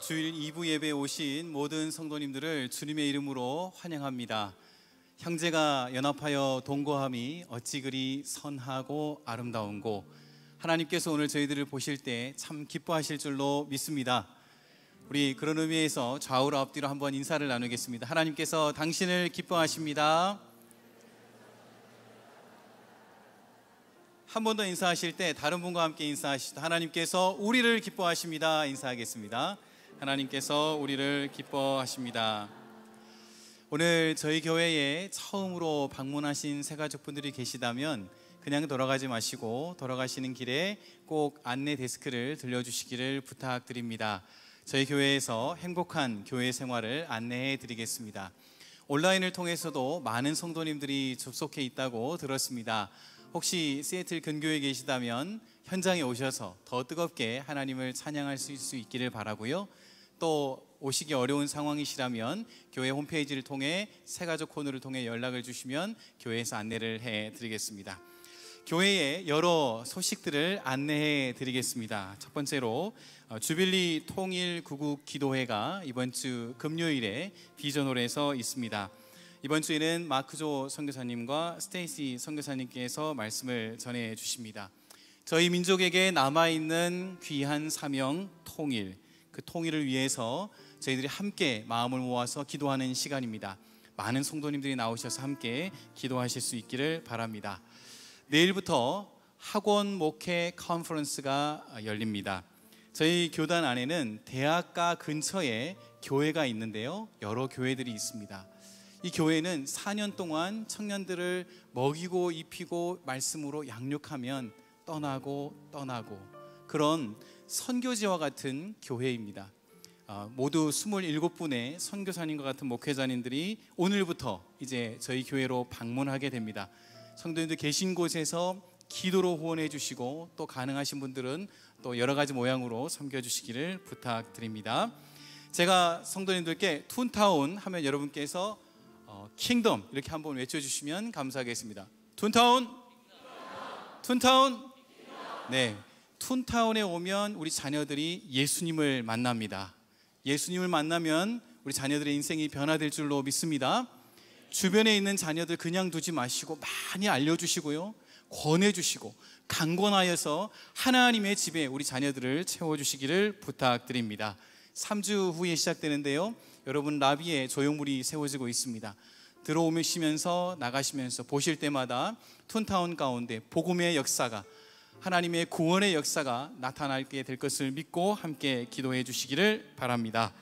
주일 2부 예배에 오신 모든 성도님들을 주님의 이름으로 환영합니다. 형제가 연합하여 동거함이 어찌 그리 선하고 아름다운고. 하나님께서 오늘 저희들을 보실 때 참 기뻐하실 줄로 믿습니다. 우리 그런 의미에서 좌우로 앞뒤로 한번 인사를 나누겠습니다. 하나님께서 당신을 기뻐하십니다. 한 번 더 인사하실 때 다른 분과 함께 인사하시다. 하나님께서 우리를 기뻐하십니다. 인사하겠습니다. 하나님께서 우리를 기뻐하십니다. 오늘 저희 교회에 처음으로 방문하신 새가족분들이 계시다면 그냥 돌아가지 마시고 돌아가시는 길에 꼭 안내 데스크를 들려주시기를 부탁드립니다. 저희 교회에서 행복한 교회 생활을 안내해 드리겠습니다. 온라인을 통해서도 많은 성도님들이 접속해 있다고 들었습니다. 혹시 시애틀 근교에 계시다면 현장에 오셔서 더 뜨겁게 하나님을 찬양할 수 있기를 바라고요. 또 오시기 어려운 상황이시라면 교회 홈페이지를 통해 새가족 코너를 통해 연락을 주시면 교회에서 안내를 해드리겠습니다. 교회의 여러 소식들을 안내해 드리겠습니다. 첫 번째로 주빌리 통일 구국 기도회가 이번 주 금요일에 비전홀에서 있습니다. 이번 주에는 마크조 선교사님과 스테이시 선교사님께서 말씀을 전해 주십니다. 저희 민족에게 남아있는 귀한 사명 통일, 그 통일을 위해서 저희들이 함께 마음을 모아서 기도하는 시간입니다. 많은 성도님들이 나오셔서 함께 기도하실 수 있기를 바랍니다. 내일부터 학원 목회 컨퍼런스가 열립니다. 저희 교단 안에는 대학가 근처에 교회가 있는데요, 여러 교회들이 있습니다. 이 교회는 4년 동안 청년들을 먹이고 입히고 말씀으로 양육하면 떠나고 그런 선교지와 같은 교회입니다. 모두 27분의 선교사님과 같은 목회자님들이 오늘부터 이제 저희 교회로 방문하게 됩니다. 성도님들 계신 곳에서 기도로 후원해 주시고 또 가능하신 분들은 또 여러 가지 모양으로 섬겨주시기를 부탁드립니다. 제가 성도님들께 툰타운 하면 여러분께서 킹덤 이렇게 한번 외쳐주시면 감사하겠습니다. 툰타운. 네, 툰타운에 오면 우리 자녀들이 예수님을 만납니다. 예수님을 만나면 우리 자녀들의 인생이 변화될 줄로 믿습니다. 주변에 있는 자녀들 그냥 두지 마시고 많이 알려주시고요, 권해주시고 강권하여서 하나님의 집에 우리 자녀들을 채워주시기를 부탁드립니다. 3주 후에 시작되는데요, 여러분 라비에 조형물이 세워지고 있습니다. 들어오시면서 나가시면서 보실 때마다 툰타운 가운데 복음의 역사가, 하나님의 구원의 역사가 나타나게 될 것을 믿고 함께 기도해 주시기를 바랍니다.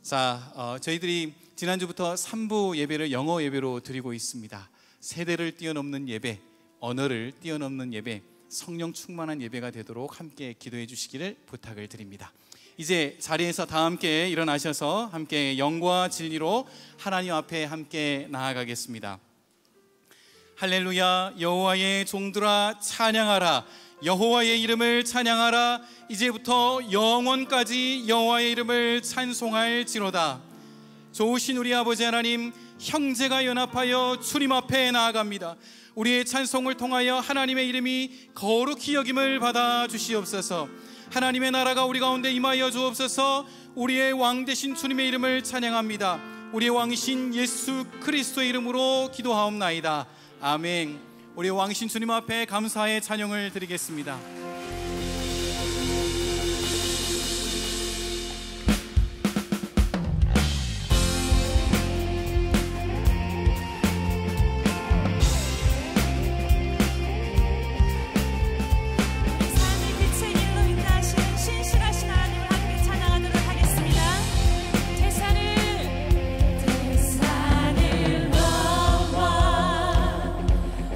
자, 저희들이 지난주부터 3부 예배를 영어 예배로 드리고 있습니다. 세대를 뛰어넘는 예배, 언어를 뛰어넘는 예배, 성령 충만한 예배가 되도록 함께 기도해 주시기를 부탁을 드립니다. 이제 자리에서 다 함께 일어나셔서 함께 영과 진리로 하나님 앞에 함께 나아가겠습니다. 할렐루야. 여호와의 종들아 찬양하라. 여호와의 이름을 찬양하라. 이제부터 영원까지 여호와의 이름을 찬송할지로다. 좋으신 우리 아버지 하나님, 형제가 연합하여 주님 앞에 나아갑니다. 우리의 찬송을 통하여 하나님의 이름이 거룩히 여김을 받아 주시옵소서. 하나님의 나라가 우리 가운데 임하여 주옵소서. 우리의 왕 되신 주님의 이름을 찬양합니다. 우리의 왕이신 예수 그리스도의 이름으로 기도하옵나이다. 아멘. 우리의 왕이신 주님 앞에 감사의 찬양을 드리겠습니다.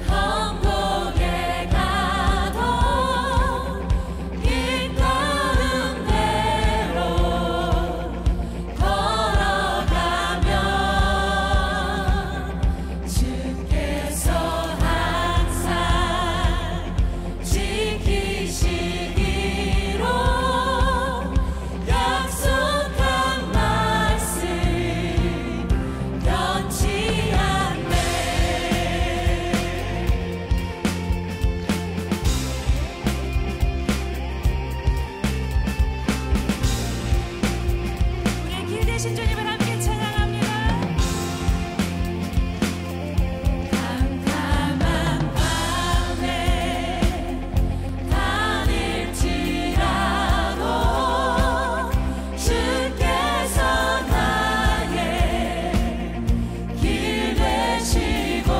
험곡에 가도 살아계신 주님을 함께 찬양합니다. 캄캄한 밤에 다닐지라도 주께서 나의 길 되시고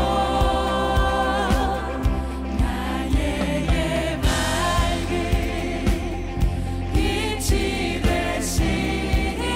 나의 맑은 빛이 되시니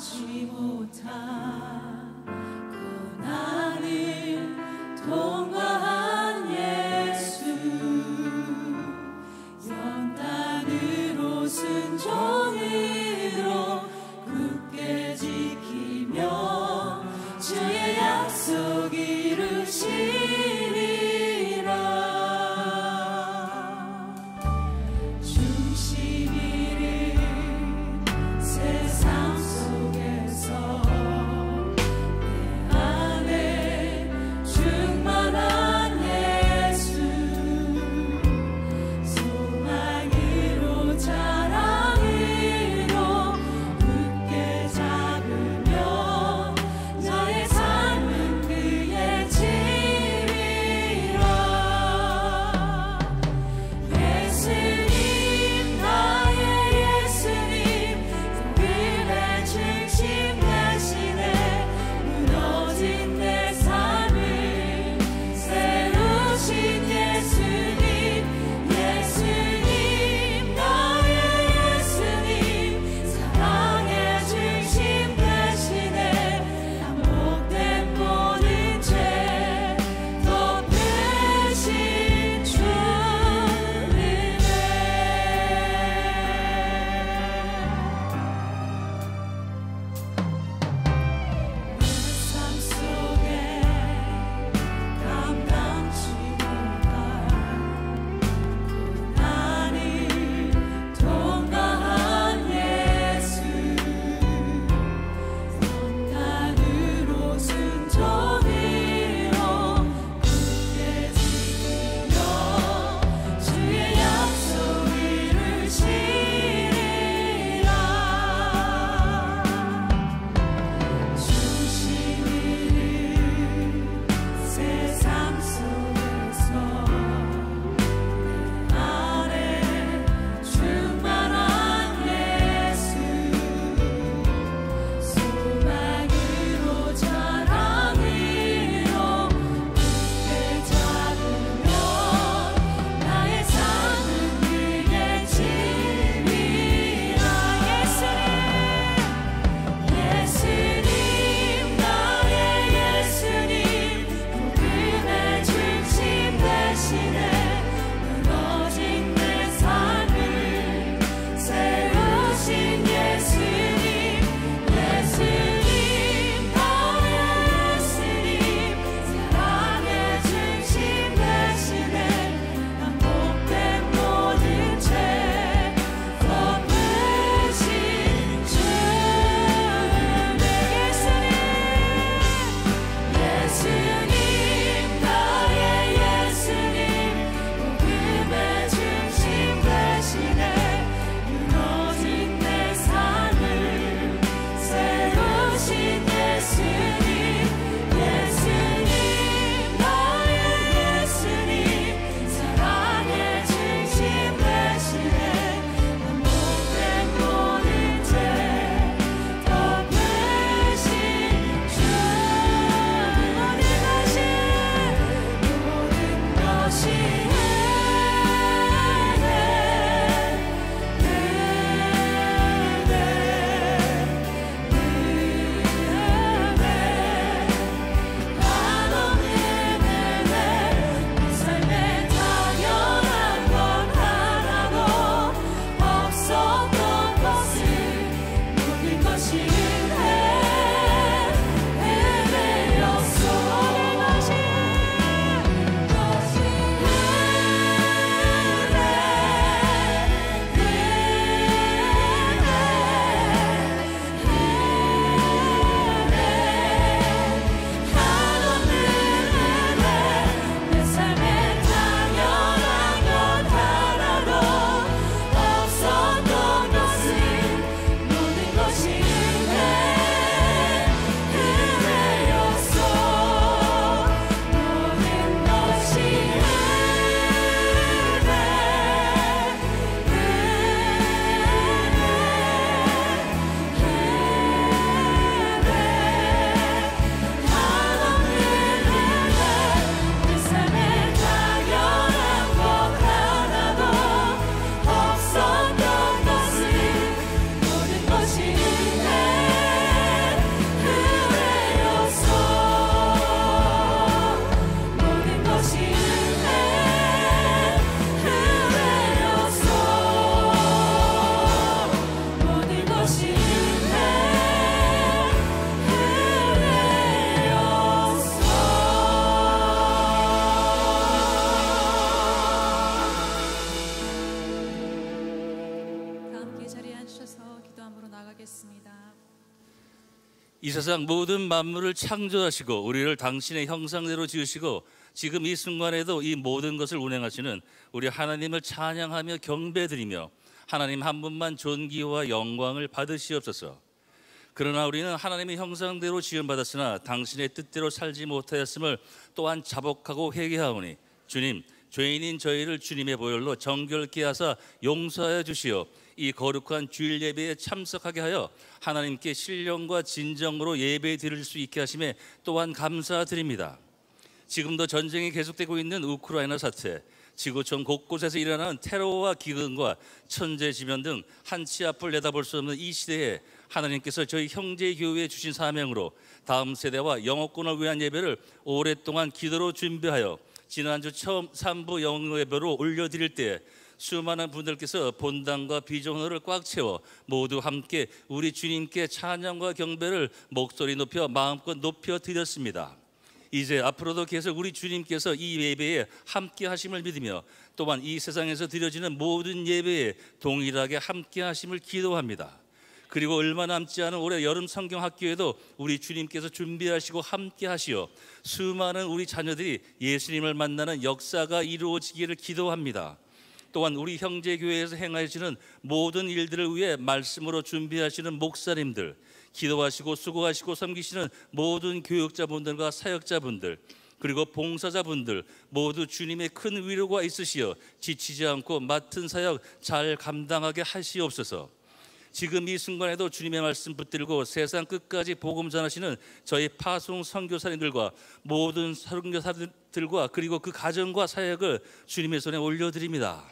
알지 못한 고난을 통과한 예수 연단으로 순종으로 굳게 지키며 주의 약속 이루시리라. 중심이를 세상 속에서 이 세상 모든 만물을 창조하시고 우리를 당신의 형상대로 지으시고 지금 이 순간에도 이 모든 것을 운행하시는 우리 하나님을 찬양하며 경배드리며 하나님 한 분만 존귀와 영광을 받으시옵소서. 그러나 우리는 하나님의 형상대로 지음받았으나 당신의 뜻대로 살지 못하였음을 또한 자복하고 회개하오니 주님, 죄인인 저희를 주님의 보혈로 정결케 하사 용서하여 주시어 이 거룩한 주일 예배에 참석하게 하여 하나님께 신령과 진정으로 예배 드릴 수 있게 하심에 또한 감사드립니다. 지금도 전쟁이 계속되고 있는 우크라이나 사태, 지구촌 곳곳에서 일어나는 테러와 기근과 천재지변 등 한치 앞을 내다볼 수 없는 이 시대에 하나님께서 저희 형제교회에 주신 사명으로 다음 세대와 영어권을 위한 예배를 오랫동안 기도로 준비하여 지난주 처음 3부 영어 예배로 올려드릴 때 수많은 분들께서 본당과 비전호를 꽉 채워 모두 함께 우리 주님께 찬양과 경배를 목소리 높여 마음껏 높여 드렸습니다. 이제 앞으로도 계속 우리 주님께서 이 예배에 함께 하심을 믿으며 또한 이 세상에서 드려지는 모든 예배에 동일하게 함께 하심을 기도합니다. 그리고 얼마 남지 않은 올해 여름 성경 학교에도 우리 주님께서 준비하시고 함께 하시어 수많은 우리 자녀들이 예수님을 만나는 역사가 이루어지기를 기도합니다. 또한 우리 형제교회에서 행하시는 모든 일들을 위해 말씀으로 준비하시는 목사님들, 기도하시고 수고하시고 섬기시는 모든 교육자분들과 사역자분들, 그리고 봉사자분들 모두 주님의 큰 위로가 있으시어 지치지 않고 맡은 사역 잘 감당하게 하시옵소서. 지금 이 순간에도 주님의 말씀 붙들고 세상 끝까지 복음 전하시는 저희 파송 선교사님들과 모든 선교사들과 그리고 그 가정과 사역을 주님의 손에 올려드립니다.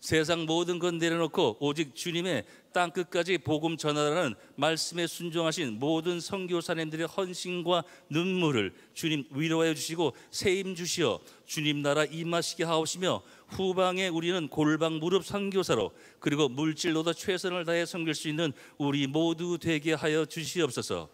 세상 모든 건 내려놓고 오직 주님의 땅 끝까지 복음 전하라는 말씀에 순종하신 모든 선교사님들의 헌신과 눈물을 주님 위로하여 주시고 세임 주시어 주님 나라 임하시게 하옵시며 후방에 우리는 골방 무릎 선교사로 그리고 물질로도 최선을 다해 섬길 수 있는 우리 모두 되게 하여 주시옵소서.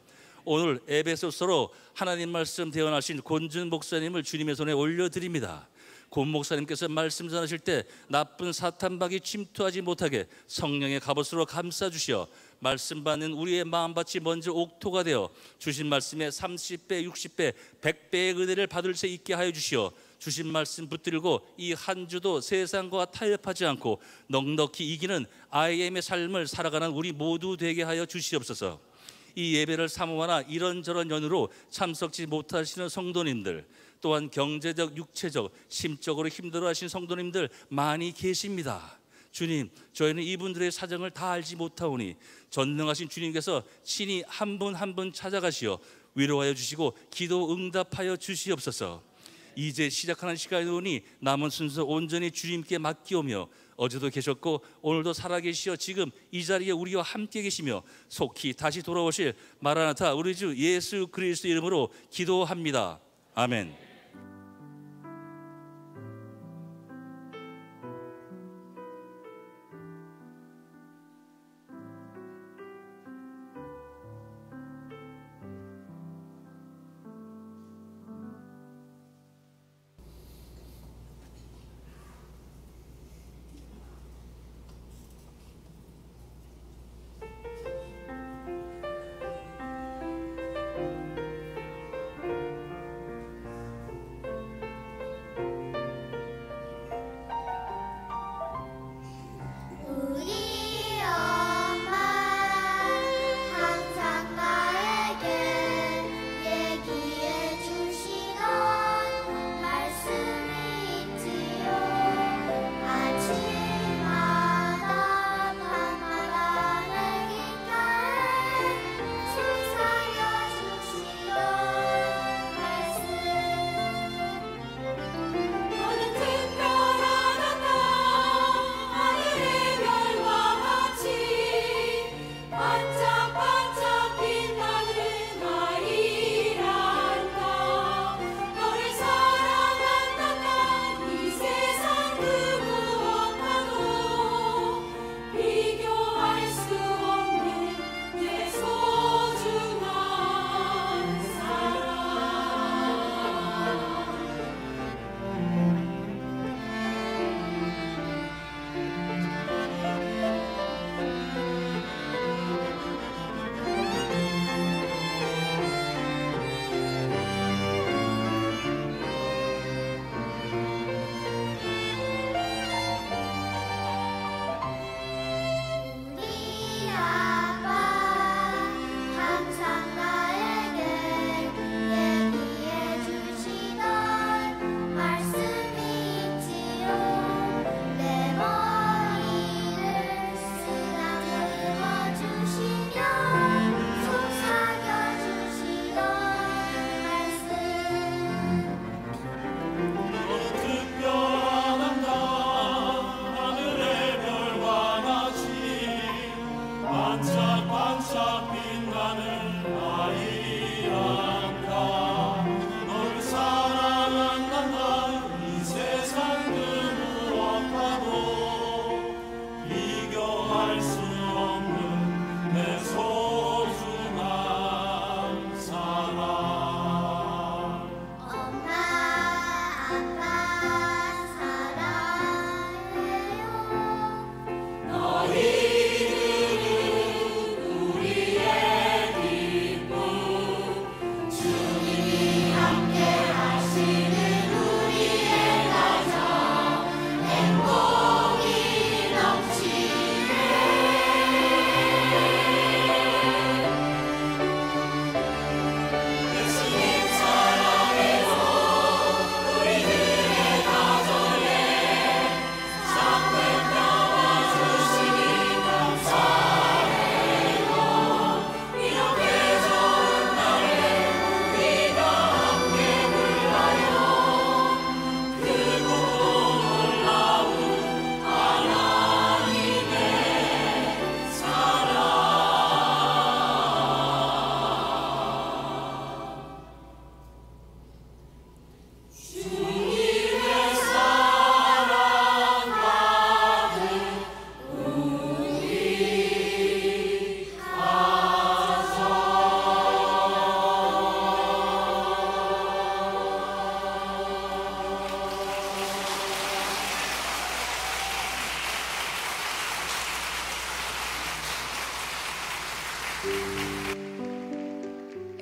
오늘 에베소서로 하나님 말씀 대언하신 권준 목사님을 주님의 손에 올려드립니다. 권 목사님께서 말씀 전하실 때 나쁜 사탄박이 침투하지 못하게 성령의 갑옷으로 감싸주시어 말씀 받는 우리의 마음밭이 먼저 옥토가 되어 주신 말씀에 30배, 60배, 100배의 은혜를 받을 수 있게 하여 주시어 주신 말씀 붙들고 이 한 주도 세상과 타협하지 않고 넉넉히 이기는 IM의 삶을 살아가는 우리 모두 되게 하여 주시옵소서. 이 예배를 사모하나 이런저런 연유로 참석지 못하시는 성도님들, 또한 경제적, 육체적, 심적으로 힘들어하신 성도님들 많이 계십니다. 주님, 저희는 이분들의 사정을 다 알지 못하오니 전능하신 주님께서 친히 한 분 한 분 찾아가시어 위로하여 주시고 기도 응답하여 주시옵소서. 이제 시작하는 시간이 오니 남은 순서 온전히 주님께 맡기오며 어제도 계셨고 오늘도 살아계시어 지금 이 자리에 우리와 함께 계시며 속히 다시 돌아오실 마라나타 우리 주 예수 그리스도 이름으로 기도합니다. 아멘.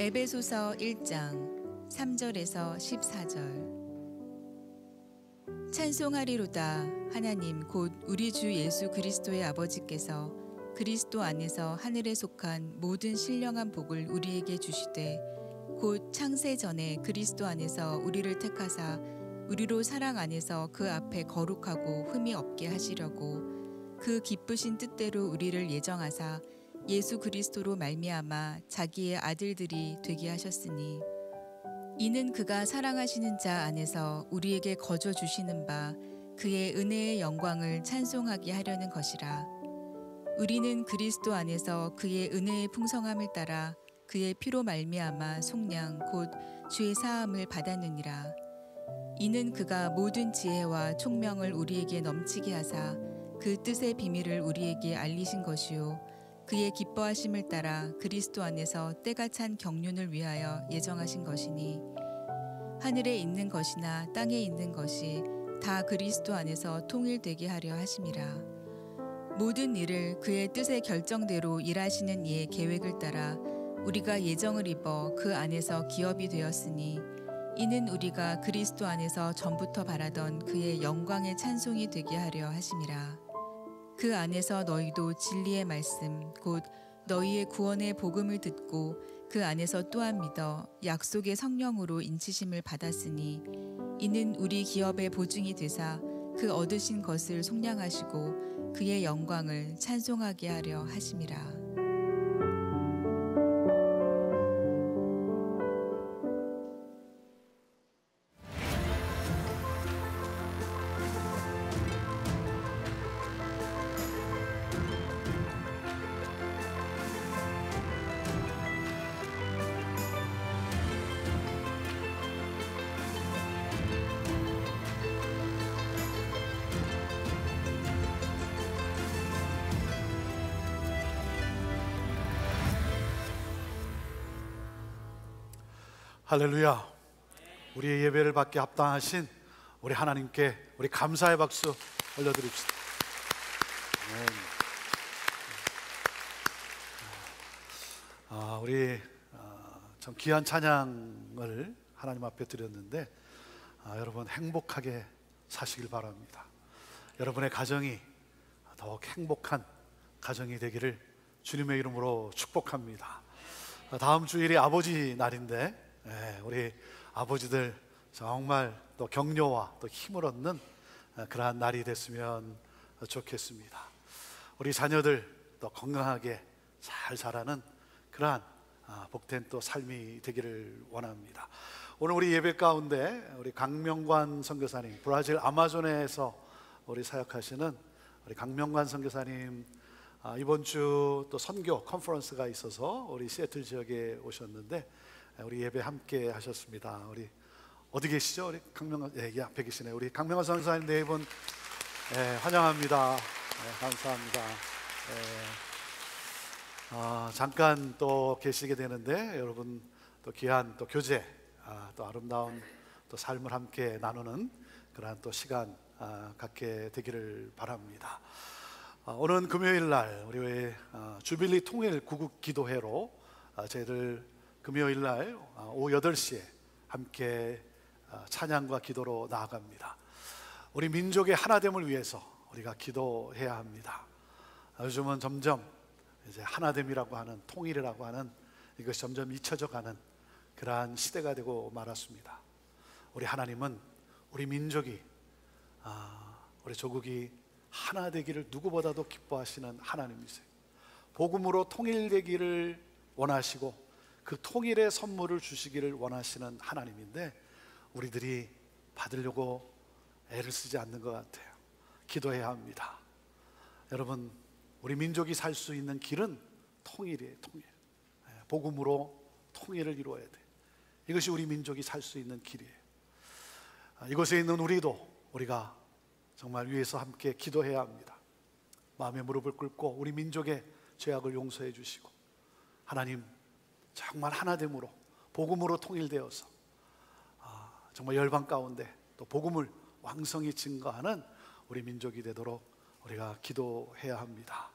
에베소서 1장 3절에서 14절. 찬송하리로다 하나님 곧 우리 주 예수 그리스도의 아버지께서 그리스도 안에서 하늘에 속한 모든 신령한 복을 우리에게 주시되 곧 창세 전에 그리스도 안에서 우리를 택하사 우리로 사랑 안에서 그 앞에 거룩하고 흠이 없게 하시려고 그 기쁘신 뜻대로 우리를 예정하사 예수 그리스도로 말미암아 자기의 아들들이 되게 하셨으니 이는 그가 사랑하시는 자 안에서 우리에게 거저 주시는 바 그의 은혜의 영광을 찬송하게 하려는 것이라. 우리는 그리스도 안에서 그의 은혜의 풍성함을 따라 그의 피로 말미암아 속량 곧 주의 사함을 받았느니라. 이는 그가 모든 지혜와 총명을 우리에게 넘치게 하사 그 뜻의 비밀을 우리에게 알리신 것이요 그의 기뻐하심을 따라 그리스도 안에서 때가 찬 경륜을 위하여 예정하신 것이니 하늘에 있는 것이나 땅에 있는 것이 다 그리스도 안에서 통일되게 하려 하심이라. 모든 일을 그의 뜻의 결정대로 일하시는 이의 계획을 따라 우리가 예정을 입어 그 안에서 기업이 되었으니 이는 우리가 그리스도 안에서 전부터 바라던 그의 영광의 찬송이 되게 하려 하심이라. 그 안에서 너희도 진리의 말씀 곧 너희의 구원의 복음을 듣고 그 안에서 또한 믿어 약속의 성령으로 인치심을 받았으니 이는 우리 기업의 보증이 되사 그 얻으신 것을 속량하시고 그의 영광을 찬송하게 하려 하심이라. 할렐루야. 우리의 예배를 받게 합당하신 우리 하나님께 우리 감사의 박수 올려드립시다. 우리 참 귀한 찬양을 하나님 앞에 드렸는데 여러분 행복하게 사시길 바랍니다. 여러분의 가정이 더욱 행복한 가정이 되기를 주님의 이름으로 축복합니다. 다음 주일이 아버지 날인데 우리 아버지들 정말 또 격려와 또 힘을 얻는 그러한 날이 됐으면 좋겠습니다. 우리 자녀들 또 건강하게 잘 자라는 그러한 복된 또 삶이 되기를 원합니다. 오늘 우리 예배 가운데 우리 강명관 선교사님, 브라질 아마존에서 우리 사역하시는 우리 강명관 선교사님 이번 주 또 선교 컨퍼런스가 있어서 우리 시애틀 지역에 오셨는데 우리 예배 함께 하셨습니다. 우리 어디 계시죠? 우리 강명환, 앞에 계시네요. 우리 강명환 선사님 네 분 환영합니다. 감사합니다. 잠깐 또 계시게 되는데 여러분 또 귀한 또 교제, 또 아름다운 또 삶을 함께 나누는 그러한 또 시간 갖게 되기를 바랍니다. 오늘 금요일 날 우리 주빌리 통일 구국 기도회로 저희들 금요일 날 오후 8시에 함께 찬양과 기도로 나아갑니다. 우리 민족의 하나됨을 위해서 우리가 기도해야 합니다. 요즘은 점점 이제 하나됨이라고 하는, 통일이라고 하는 이것이 점점 잊혀져 가는 그러한 시대가 되고 말았습니다. 우리 하나님은 우리 민족이, 우리 조국이 하나 되기를 누구보다도 기뻐하시는 하나님이세요. 복음으로 통일되기를 원하시고 그 통일의 선물을 주시기를 원하시는 하나님인데 우리들이 받으려고 애를 쓰지 않는 것 같아요. 기도해야 합니다. 여러분, 우리 민족이 살 수 있는 길은 통일이에요. 통일. 복음으로 통일을 이루어야 돼. 이것이 우리 민족이 살 수 있는 길이에요. 이곳에 있는 우리가 정말 위에서 함께 기도해야 합니다. 마음의 무릎을 꿇고 우리 민족의 죄악을 용서해 주시고 하나님 정말 하나됨으로 복음으로 통일되어서 정말 열방 가운데 또 복음을 왕성히 증거하는 우리 민족이 되도록 우리가 기도해야 합니다.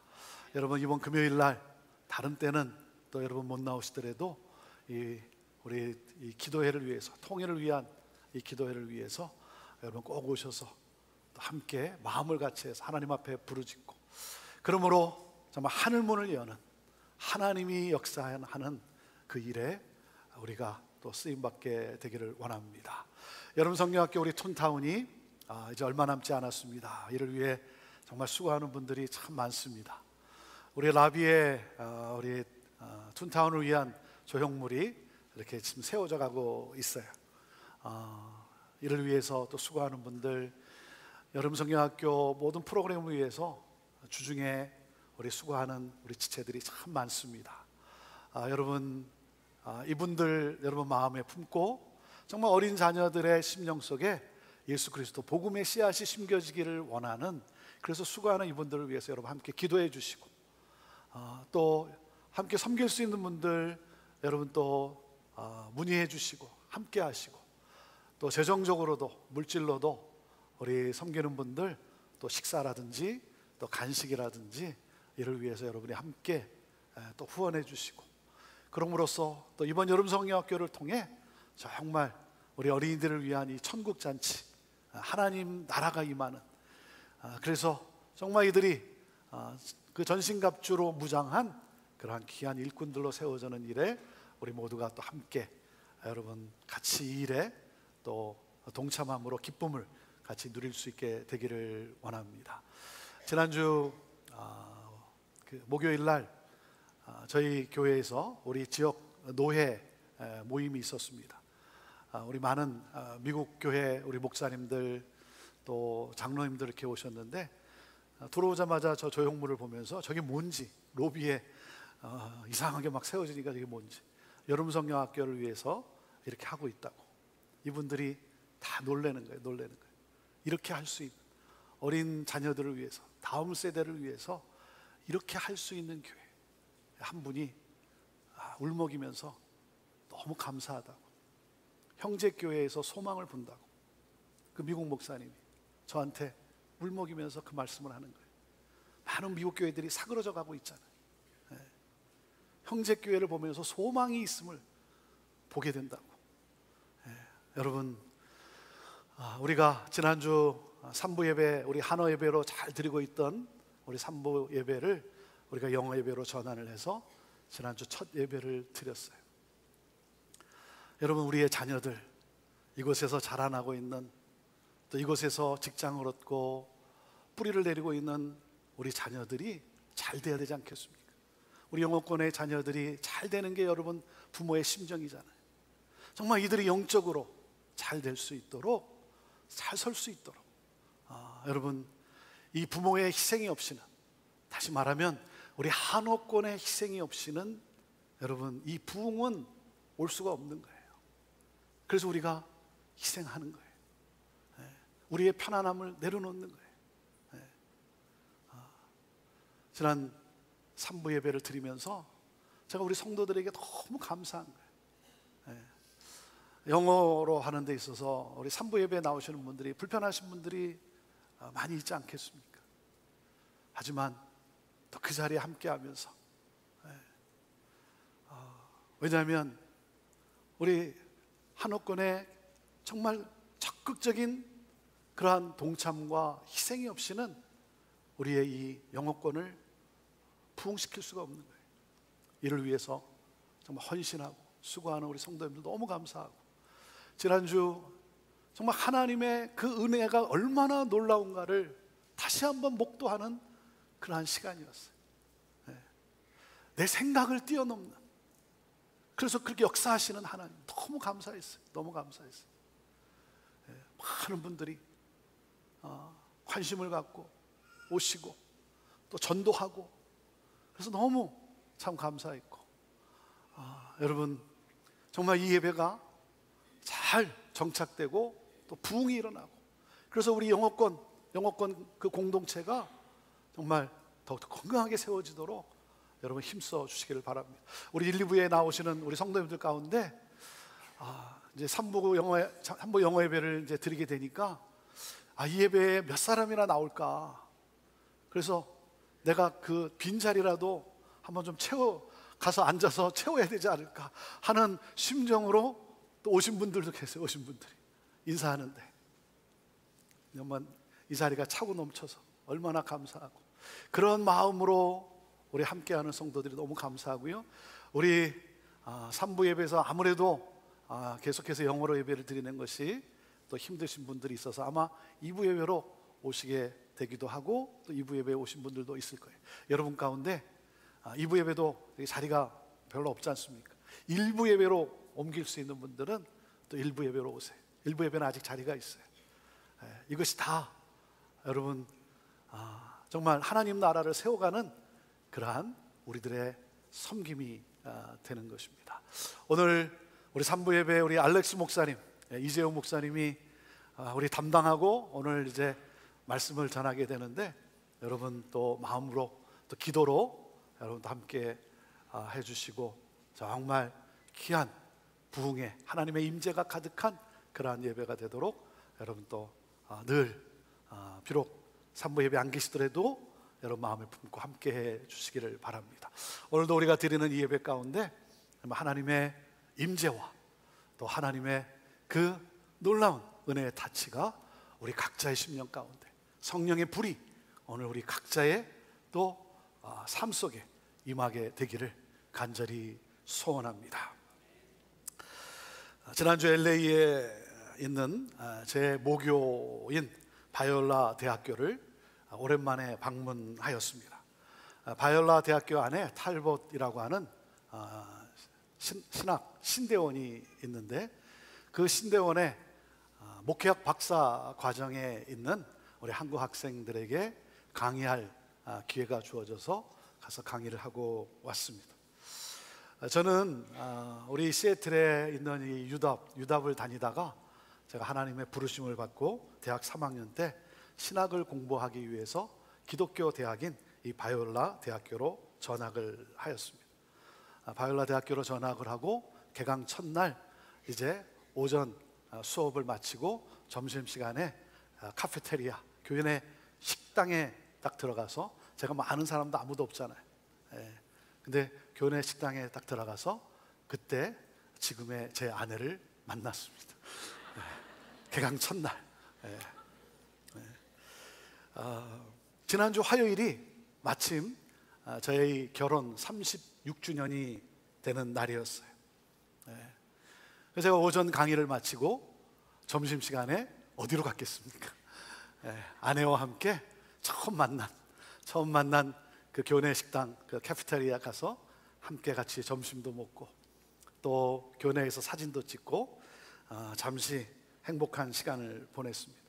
여러분, 이번 금요일 날 다른 때는 또 여러분 못 나오시더라도 우리 이 기도회를 위해서, 통일을 위한 이 기도회를 위해서 여러분 꼭 오셔서 또 함께 마음을 같이 해서 하나님 앞에 부르짖고, 그러므로 정말 하늘문을 여는 하나님이 역사하는 그 일에 우리가 또 쓰임받게 되기를 원합니다. 여러분, 성령학교 우리 툰타운이 이제 얼마 남지 않았습니다. 이를 위해 정말 수고하는 분들이 참 많습니다. 우리 라비에 우리 툰타운을 위한 조형물이 이렇게 지금 세워져 가고 있어요. 이를 위해서 또 수고하는 분들, 여름 성경학교 모든 프로그램을 위해서 주중에 우리 수고하는 우리 지체들이 참 많습니다. 여러분, 이분들 여러분 마음에 품고 정말 어린 자녀들의 심령 속에 예수 그리스도 복음의 씨앗이 심겨지기를 원하는, 그래서 수고하는 이분들을 위해서 여러분 함께 기도해 주시고, 또 함께 섬길 수 있는 분들 여러분 또 문의해 주시고 함께 하시고, 또 재정적으로도 물질로도 우리 섬기는 분들 또 식사라든지 또 간식이라든지 이를 위해서 여러분이 함께 또 후원해 주시고, 그럼으로써 또 이번 여름 성경학교를 통해 정말 우리 어린이들을 위한 이 천국 잔치, 하나님 나라가 임하는, 그래서 정말 이들이 그 전신갑주로 무장한 그러한 귀한 일꾼들로 세워지는 일에 우리 모두가 또 함께 여러분 같이 이 일에 또 동참함으로 기쁨을 같이 누릴 수 있게 되기를 원합니다. 지난주 그 목요일 날 저희 교회에서 우리 지역 노회 모임이 있었습니다. 우리 많은 미국 교회 우리 목사님들 또 장로님들 이렇게 오셨는데, 들어오자마자 저 조형물을 보면서 저게 뭔지, 로비에 이상하게 막 세워지니까 저게 뭔지, 여름 성경학교를 위해서 이렇게 하고 있다고 이분들이 다 놀라는 거예요. 이렇게 할 수 있는, 어린 자녀들을 위해서, 다음 세대를 위해서 이렇게 할 수 있는 교회. 한 분이 울먹이면서 너무 감사하다고, 형제교회에서 소망을 본다고 그 미국 목사님이 저한테 울먹이면서 그 말씀을 하는 거예요. 많은 미국 교회들이 사그러져 가고 있잖아요. 형제교회를 보면서 소망이 있음을 보게 된다고. 여러분, 우리가 지난주 3부 예배, 우리 한어 예배로 잘 드리고 있던 우리 3부 예배를 우리가 영어 예배로 전환을 해서 지난주 첫 예배를 드렸어요. 여러분, 우리의 자녀들, 이곳에서 자라나고 있는, 또 이곳에서 직장을 얻고 뿌리를 내리고 있는 우리 자녀들이 잘 돼야 되지 않겠습니까? 우리 영어권의 자녀들이 잘 되는 게 여러분 부모의 심정이잖아요. 정말 이들이 영적으로 잘 될 수 있도록, 잘 설 수 있도록, 여러분 이 부모의 희생이 없이는, 다시 말하면 우리 한옥권의 희생이 없이는 여러분 이 부흥은 올 수가 없는 거예요. 그래서 우리가 희생하는 거예요. 우리의 편안함을 내려놓는 거예요. 지난 3부 예배를 드리면서 제가 우리 성도들에게 너무 감사한 거예요. 영어로 하는 데 있어서 우리 3부 예배에 나오시는 분들이 불편하신 분들이 많이 있지 않겠습니까? 하지만 또 그 자리에 함께 하면서, 왜냐하면 우리 한옥권의 정말 적극적인 그러한 동참과 희생이 없이는 우리의 이 영어권을 부흥시킬 수가 없는 거예요. 이를 위해서 정말 헌신하고 수고하는 우리 성도님들 너무 감사하고, 지난주 정말 하나님의 그 은혜가 얼마나 놀라운가를 다시 한번 목도하는 그러한 시간이었어요. 내 생각을 뛰어넘는, 그래서 그렇게 역사하시는 하나님 너무 감사했어요. 너무 감사했어요. 많은 분들이 관심을 갖고 오시고 또 전도하고, 그래서 너무 참 감사했고, 여러분 정말 이 예배가 잘 정착되고 또 부흥이 일어나고, 그래서 우리 영어권 그 공동체가 정말 더욱더 건강하게 세워지도록 여러분 힘써 주시기를 바랍니다. 우리 1, 2부에 나오시는 우리 성도님들 가운데 이제 3부 영어 예배를 이제 드리게 되니까 이 예배에 몇 사람이나 나올까, 그래서 내가 그 빈자리라도 한번 좀 가서 앉아서 채워야 되지 않을까 하는 심정으로 또 오신 분들도 계세요. 오신 분들이 인사하는데 정말 이 자리가 차고 넘쳐서 얼마나 감사하고, 그런 마음으로 우리 함께하는 성도들이 너무 감사하고요. 우리 3부 예배에서 아무래도 계속해서 영어로 예배를 드리는 것이 또 힘드신 분들이 있어서 아마 2부 예배로 오시게 되기도 하고, 또 2부 예배에 오신 분들도 있을 거예요. 여러분 가운데 2부 예배도 자리가 별로 없지 않습니까? 1부 예배로 옮길 수 있는 분들은 또 1부 예배로 오세요. 1부 예배는 아직 자리가 있어요. 이것이 다 여러분 정말 하나님 나라를 세워가는 그러한 우리들의 섬김이 되는 것입니다. 오늘 우리 3부 예배 우리 알렉스 목사님, 이재용 목사님이 우리 담당하고 오늘 이제 말씀을 전하게 되는데, 여러분 또 마음으로 또 기도로 여러분도 함께 해주시고 정말 귀한 부흥의 하나님의 임재가 가득한 그러한 예배가 되도록 여러분 또 늘 비록 3부 예배 안 계시더라도 여러분 마음을 품고 함께 해 주시기를 바랍니다. 오늘도 우리가 드리는 이 예배 가운데 하나님의 임재와 또 하나님의 그 놀라운 은혜의 타치가 우리 각자의 심령 가운데, 성령의 불이 오늘 우리 각자의 또 삶 속에 임하게 되기를 간절히 소원합니다. 지난주 LA에 있는 제 모교인 바이올라 대학교를 오랜만에 방문하였습니다. 바이올라 대학교 안에 탈봇이라고 하는 신대원이 있는데, 그 신대원에 목회학 박사 과정에 있는 우리 한국 학생들에게 강의할 기회가 주어져서 가서 강의를 하고 왔습니다. 저는 우리 시애틀에 있는 이 유답을 다니다가 제가 하나님의 부르심을 받고 대학 3학년 때 신학을 공부하기 위해서 기독교 대학인 이 바이올라 대학교로 전학을 하였습니다. 바이올라 대학교로 전학을 하고 개강 첫날 이제 오전 수업을 마치고 점심시간에 카페테리아, 교회 내 식당에 딱 들어가서, 제가 뭐 아는 사람도 아무도 없잖아요. 근데 교회 내 식당에 딱 들어가서 그때 지금의 제 아내를 만났습니다. 개강 첫날. 지난주 화요일이 마침 저희 결혼 36주년이 되는 날이었어요. 그래서 제가 오전 강의를 마치고 점심시간에 어디로 갔겠습니까? 아내와 함께 처음 만난 그 교내 식당, 그 카페테리아 가서 함께 같이 점심도 먹고 또 교내에서 사진도 찍고 잠시 행복한 시간을 보냈습니다.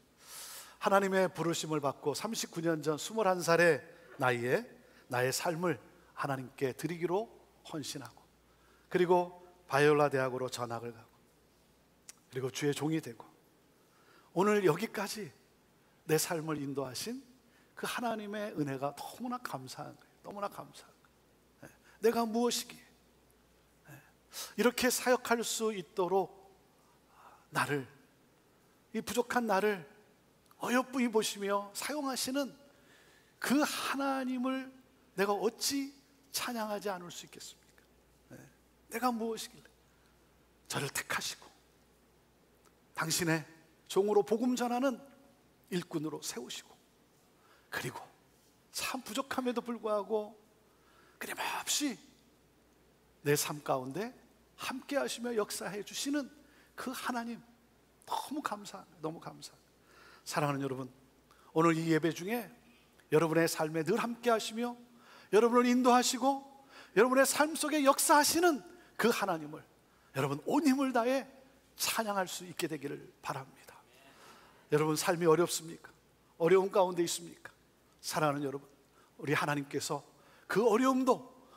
하나님의 부르심을 받고 39년 전 21살의 나이에 나의 삶을 하나님께 드리기로 헌신하고, 그리고 바이올라 대학으로 전학을 가고, 그리고 주의 종이 되고, 오늘 여기까지 내 삶을 인도하신 그 하나님의 은혜가 너무나 감사한 거예요. 너무나 감사한 거예요. 내가 무엇이기에 이렇게 사역할 수 있도록 나를, 이 부족한 나를 어여쁘이 보시며 사용하시는 그 하나님을 내가 어찌 찬양하지 않을 수 있겠습니까? 내가 무엇이길래 저를 택하시고 당신의 종으로 복음 전하는 일꾼으로 세우시고, 그리고 참 부족함에도 불구하고 끊임없이 내 삶 가운데 함께 하시며 역사해 주시는 그 하나님, 너무 감사합니다. 너무 감사합니다. 사랑하는 여러분, 오늘 이 예배 중에 여러분의 삶에 늘 함께 하시며 여러분을 인도하시고 여러분의 삶 속에 역사하시는 그 하나님을 여러분 온 힘을 다해 찬양할 수 있게 되기를 바랍니다. 여러분 삶이 어렵습니까? 어려움 가운데 있습니까? 사랑하는 여러분, 우리 하나님께서 그 어려움도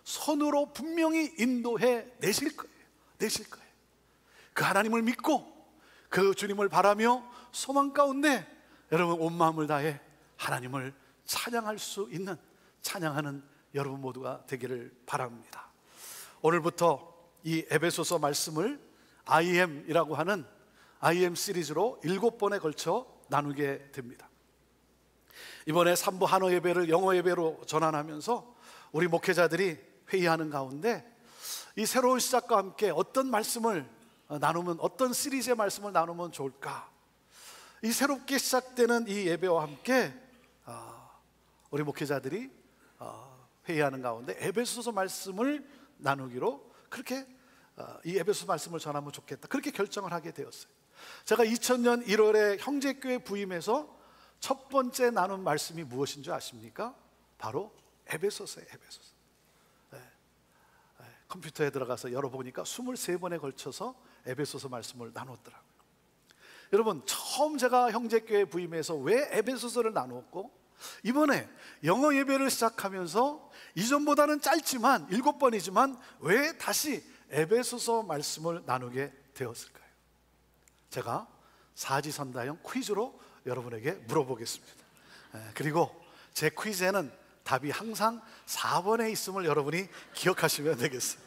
선으로 분명히 인도해 내실 거예요. 내실 거예요. 그 하나님을 믿고 그 주님을 바라며 소망 가운데 여러분 온 마음을 다해 하나님을 찬양할 수 있는, 찬양하는 여러분 모두가 되기를 바랍니다. 오늘부터 이 에베소서 말씀을 IM이라고 하는 IM 시리즈로 7번에 걸쳐 나누게 됩니다. 이번에 3부 한어 예배를 영어 예배로 전환하면서 우리 목회자들이 회의하는 가운데 이 새로운 시작과 함께 어떤 말씀을 나누면, 어떤 시리즈의 말씀을 나누면 좋을까? 이 새롭게 시작되는 이 예배와 함께 우리 목회자들이 회의하는 가운데 에베소서 말씀을 나누기로, 그렇게 이 에베소서 말씀을 전하면 좋겠다, 그렇게 결정을 하게 되었어요. 제가 2000년 1월에 형제교회 부임해서 첫 번째 나눈 말씀이 무엇인 줄 아십니까? 바로 에베소서예요. 에베소서. 컴퓨터에 들어가서 열어보니까 23번에 걸쳐서 에베소서 말씀을 나눴더라고요. 여러분, 처음 제가 형제교회 부임해서 왜 에베소서를 나누었고, 이번에 영어 예배를 시작하면서 이전보다는 짧지만 7번이지만 왜 다시 에베소서 말씀을 나누게 되었을까요? 제가 사지선다형 퀴즈로 여러분에게 물어보겠습니다. 그리고 제 퀴즈에는 답이 항상 4번에 있음을 여러분이 기억하시면 되겠어요.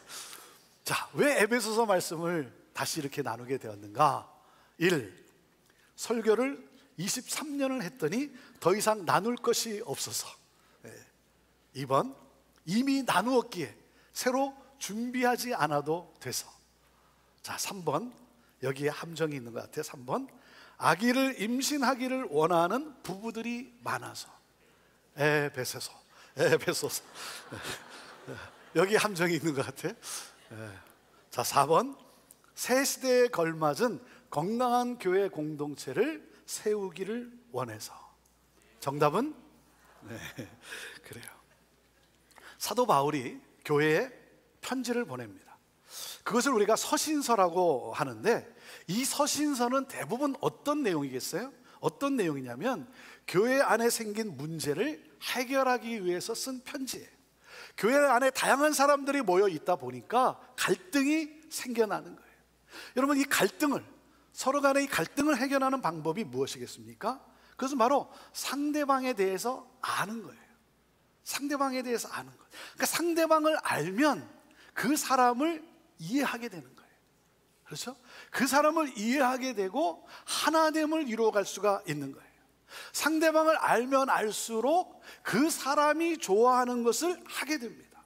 자, 왜 에베소서 말씀을 다시 이렇게 나누게 되었는가? 1. 설교를 23년을 했더니 더 이상 나눌 것이 없어서. 2번, 이미 나누었기에 새로 준비하지 않아도 돼서. 자, 3번, 여기에 함정이 있는 것 같아요. 3번, 아기를 임신하기를 원하는 부부들이 많아서. 에베소서. 여기 함정이 있는 것 같아요. 자, 4번, 새 시대에 걸맞은 건강한 교회 공동체를 세우기를 원해서. 정답은? 네, 그래요. 사도 바울이 교회에 편지를 보냅니다. 그것을 우리가 서신서라고 하는데, 이 서신서는 대부분 어떤 내용이겠어요? 어떤 내용이냐면 교회 안에 생긴 문제를 해결하기 위해서 쓴 편지예요. 교회 안에 다양한 사람들이 모여 있다 보니까 갈등이 생겨나는 거예요. 여러분, 이 갈등을, 서로 간의 이 갈등을 해결하는 방법이 무엇이겠습니까? 그것은 바로 상대방에 대해서 아는 거예요. 상대방에 대해서 아는 거예요. 그러니까 상대방을 알면 그 사람을 이해하게 되는 거예요. 그렇죠? 그 사람을 이해하게 되고 하나됨을 이루어갈 수가 있는 거예요. 상대방을 알면 알수록 그 사람이 좋아하는 것을 하게 됩니다.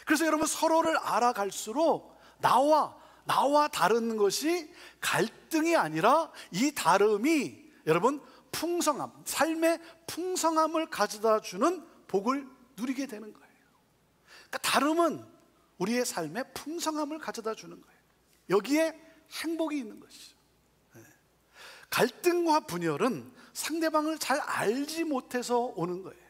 그래서 여러분, 서로를 알아갈수록 나와 다른 것이 갈등이 아니라 이 다름이 여러분 풍성함, 삶의 풍성함을 가져다 주는 복을 누리게 되는 거예요. 그러니까 다름은 우리의 삶에 풍성함을 가져다 주는 거예요. 여기에 행복이 있는 것이죠. 갈등과 분열은 상대방을 잘 알지 못해서 오는 거예요.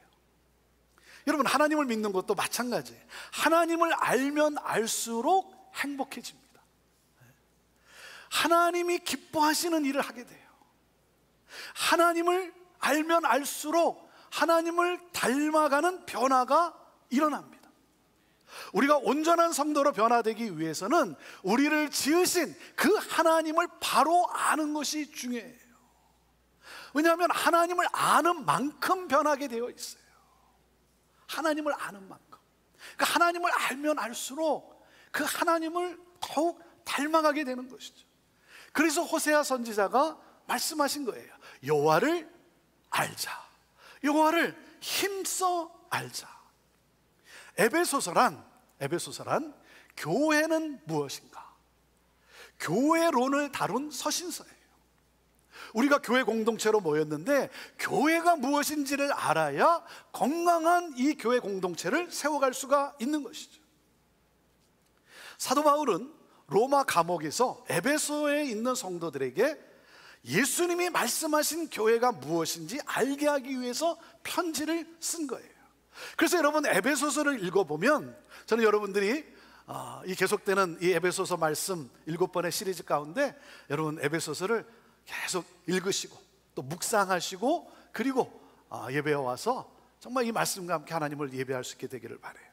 여러분, 하나님을 믿는 것도 마찬가지예요. 하나님을 알면 알수록 행복해집니다. 하나님이 기뻐하시는 일을 하게 돼요. 하나님을 알면 알수록 하나님을 닮아가는 변화가 일어납니다. 우리가 온전한 성도로 변화되기 위해서는 우리를 지으신 그 하나님을 바로 아는 것이 중요해요. 왜냐하면 하나님을 아는 만큼 변하게 되어 있어요. 하나님을 아는 만큼. 그러니까 하나님을 알면 알수록 그 하나님을 더욱 닮아가게 되는 것이죠. 그래서 호세아 선지자가 말씀하신 거예요. 여호와를 알자. 여호와를 힘써 알자. 에베소서란 교회는 무엇인가? 교회론을 다룬 서신서예요. 우리가 교회 공동체로 모였는데 교회가 무엇인지를 알아야 건강한 이 교회 공동체를 세워갈 수가 있는 것이죠. 사도 바울은 로마 감옥에서 에베소에 있는 성도들에게 예수님이 말씀하신 교회가 무엇인지 알게 하기 위해서 편지를 쓴 거예요. 그래서 여러분 에베소서를 읽어보면 저는 여러분들이 이 계속되는 이 에베소서 말씀 7번의 시리즈 가운데 여러분 에베소서를 계속 읽으시고 또 묵상하시고 그리고 예배에 와서 정말 이 말씀과 함께 하나님을 예배할 수 있게 되기를 바라요.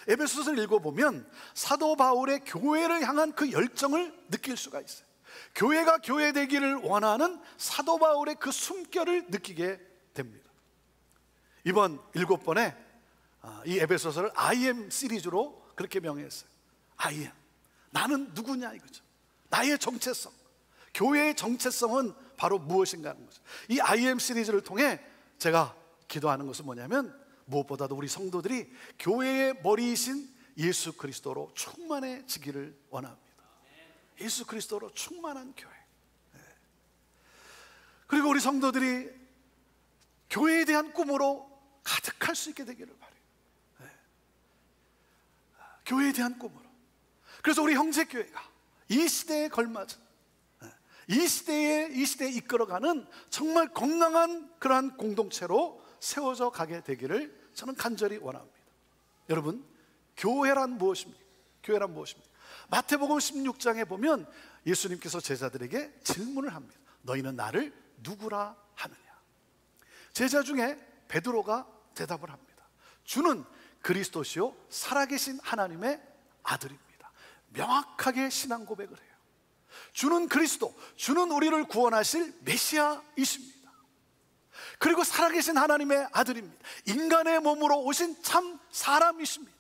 에베소서를 읽어보면 사도 바울의 교회를 향한 그 열정을 느낄 수가 있어요. 교회가 교회 되기를 원하는 사도 바울의 그 숨결을 느끼게 됩니다. 이번 7번에 이 에베소서를 I am 시리즈로 그렇게 명했어요. I am. 나는 누구냐 이거죠. 나의 정체성. 교회의 정체성은 바로 무엇인가 하는 거죠. 이 I am 시리즈를 통해 제가 기도하는 것은 뭐냐면 무엇보다도 우리 성도들이 교회의 머리이신 예수 그리스도로 충만해지기를 원합니다. 예수 그리스도로 충만한 교회. 그리고 우리 성도들이 교회에 대한 꿈으로 가득할 수 있게 되기를 바라요. 교회에 대한 꿈으로. 그래서 우리 형제교회가 이 시대에 걸맞은 이 시대에 이끌어가는 정말 건강한 그러한 공동체로 세워져 가게 되기를 저는 간절히 원합니다. 여러분, 교회란 무엇입니까? 교회란 무엇입니까? 마태복음 16장에 보면 예수님께서 제자들에게 질문을 합니다. 너희는 나를 누구라 하느냐? 제자 중에 베드로가 대답을 합니다. 주는 그리스도시요 살아계신 하나님의 아들입니다. 명확하게 신앙 고백을 해요. 주는 그리스도, 주는 우리를 구원하실 메시아이십니다. 그리고 살아계신 하나님의 아들입니다. 인간의 몸으로 오신 참 사람이십니다.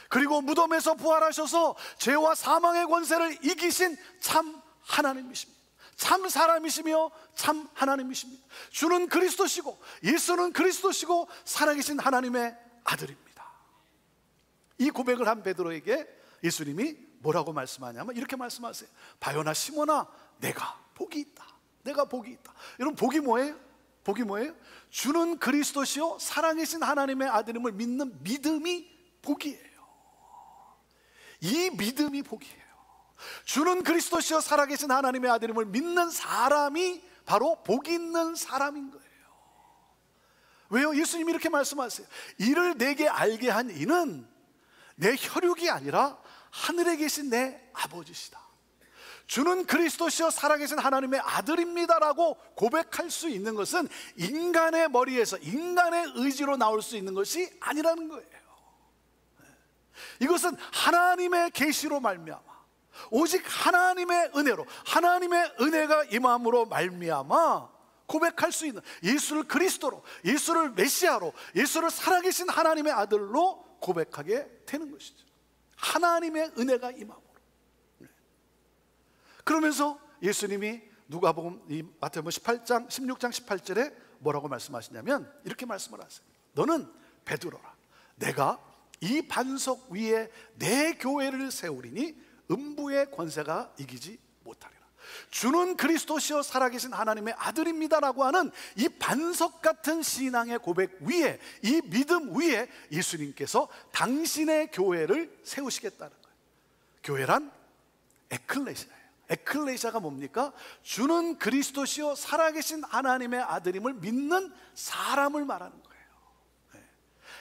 그리고 무덤에서 부활하셔서 죄와 사망의 권세를 이기신 참 하나님이십니다. 참 사람이시며 참 하나님이십니다. 주는 그리스도시고 예수는 그리스도시고 살아계신 하나님의 아들입니다. 이 고백을 한 베드로에게 예수님이 뭐라고 말씀하냐면 이렇게 말씀하세요. 바요나 시몬아, 내가 복이 있다. 내가 복이 있다. 여러분, 복이 뭐예요? 복이 뭐예요? 주는 그리스도시요 살아계신 하나님의 아들임을 믿는 믿음이 복이에요. 이 믿음이 복이에요. 주는 그리스도시요 살아계신 하나님의 아들임을 믿는 사람이 바로 복 있는 사람인 거예요. 왜요? 예수님이 이렇게 말씀하세요. 이를 내게 알게 한 이는 내 혈육이 아니라 하늘에 계신 내 아버지시다. 주는 그리스도시요 살아계신 하나님의 아들입니다라고 고백할 수 있는 것은 인간의 머리에서 인간의 의지로 나올 수 있는 것이 아니라는 거예요. 이것은 하나님의 계시로 말미암아 오직 하나님의 은혜로 하나님의 은혜가 임함으로 말미암아 고백할 수 있는 예수를 그리스도로, 예수를 메시아로, 예수를 살아계신 하나님의 아들로 고백하게 되는 것이죠. 하나님의 은혜가 임함으로. 그러면서 예수님이 누가복음 이 마태복음 16장 18절에 뭐라고 말씀하시냐면 이렇게 말씀을 하세요. 너는 베드로라. 내가 이 반석 위에 내 교회를 세우리니 음부의 권세가 이기지 못하리라. 주는 그리스도시요 살아계신 하나님의 아들입니다라고 하는 이 반석 같은 신앙의 고백 위에, 이 믿음 위에 예수님께서 당신의 교회를 세우시겠다는 거예요. 교회란 에클레시아예요. 에클레시아가 뭡니까? 주는 그리스도시요 살아계신 하나님의 아들임을 믿는 사람을 말하는 거예요.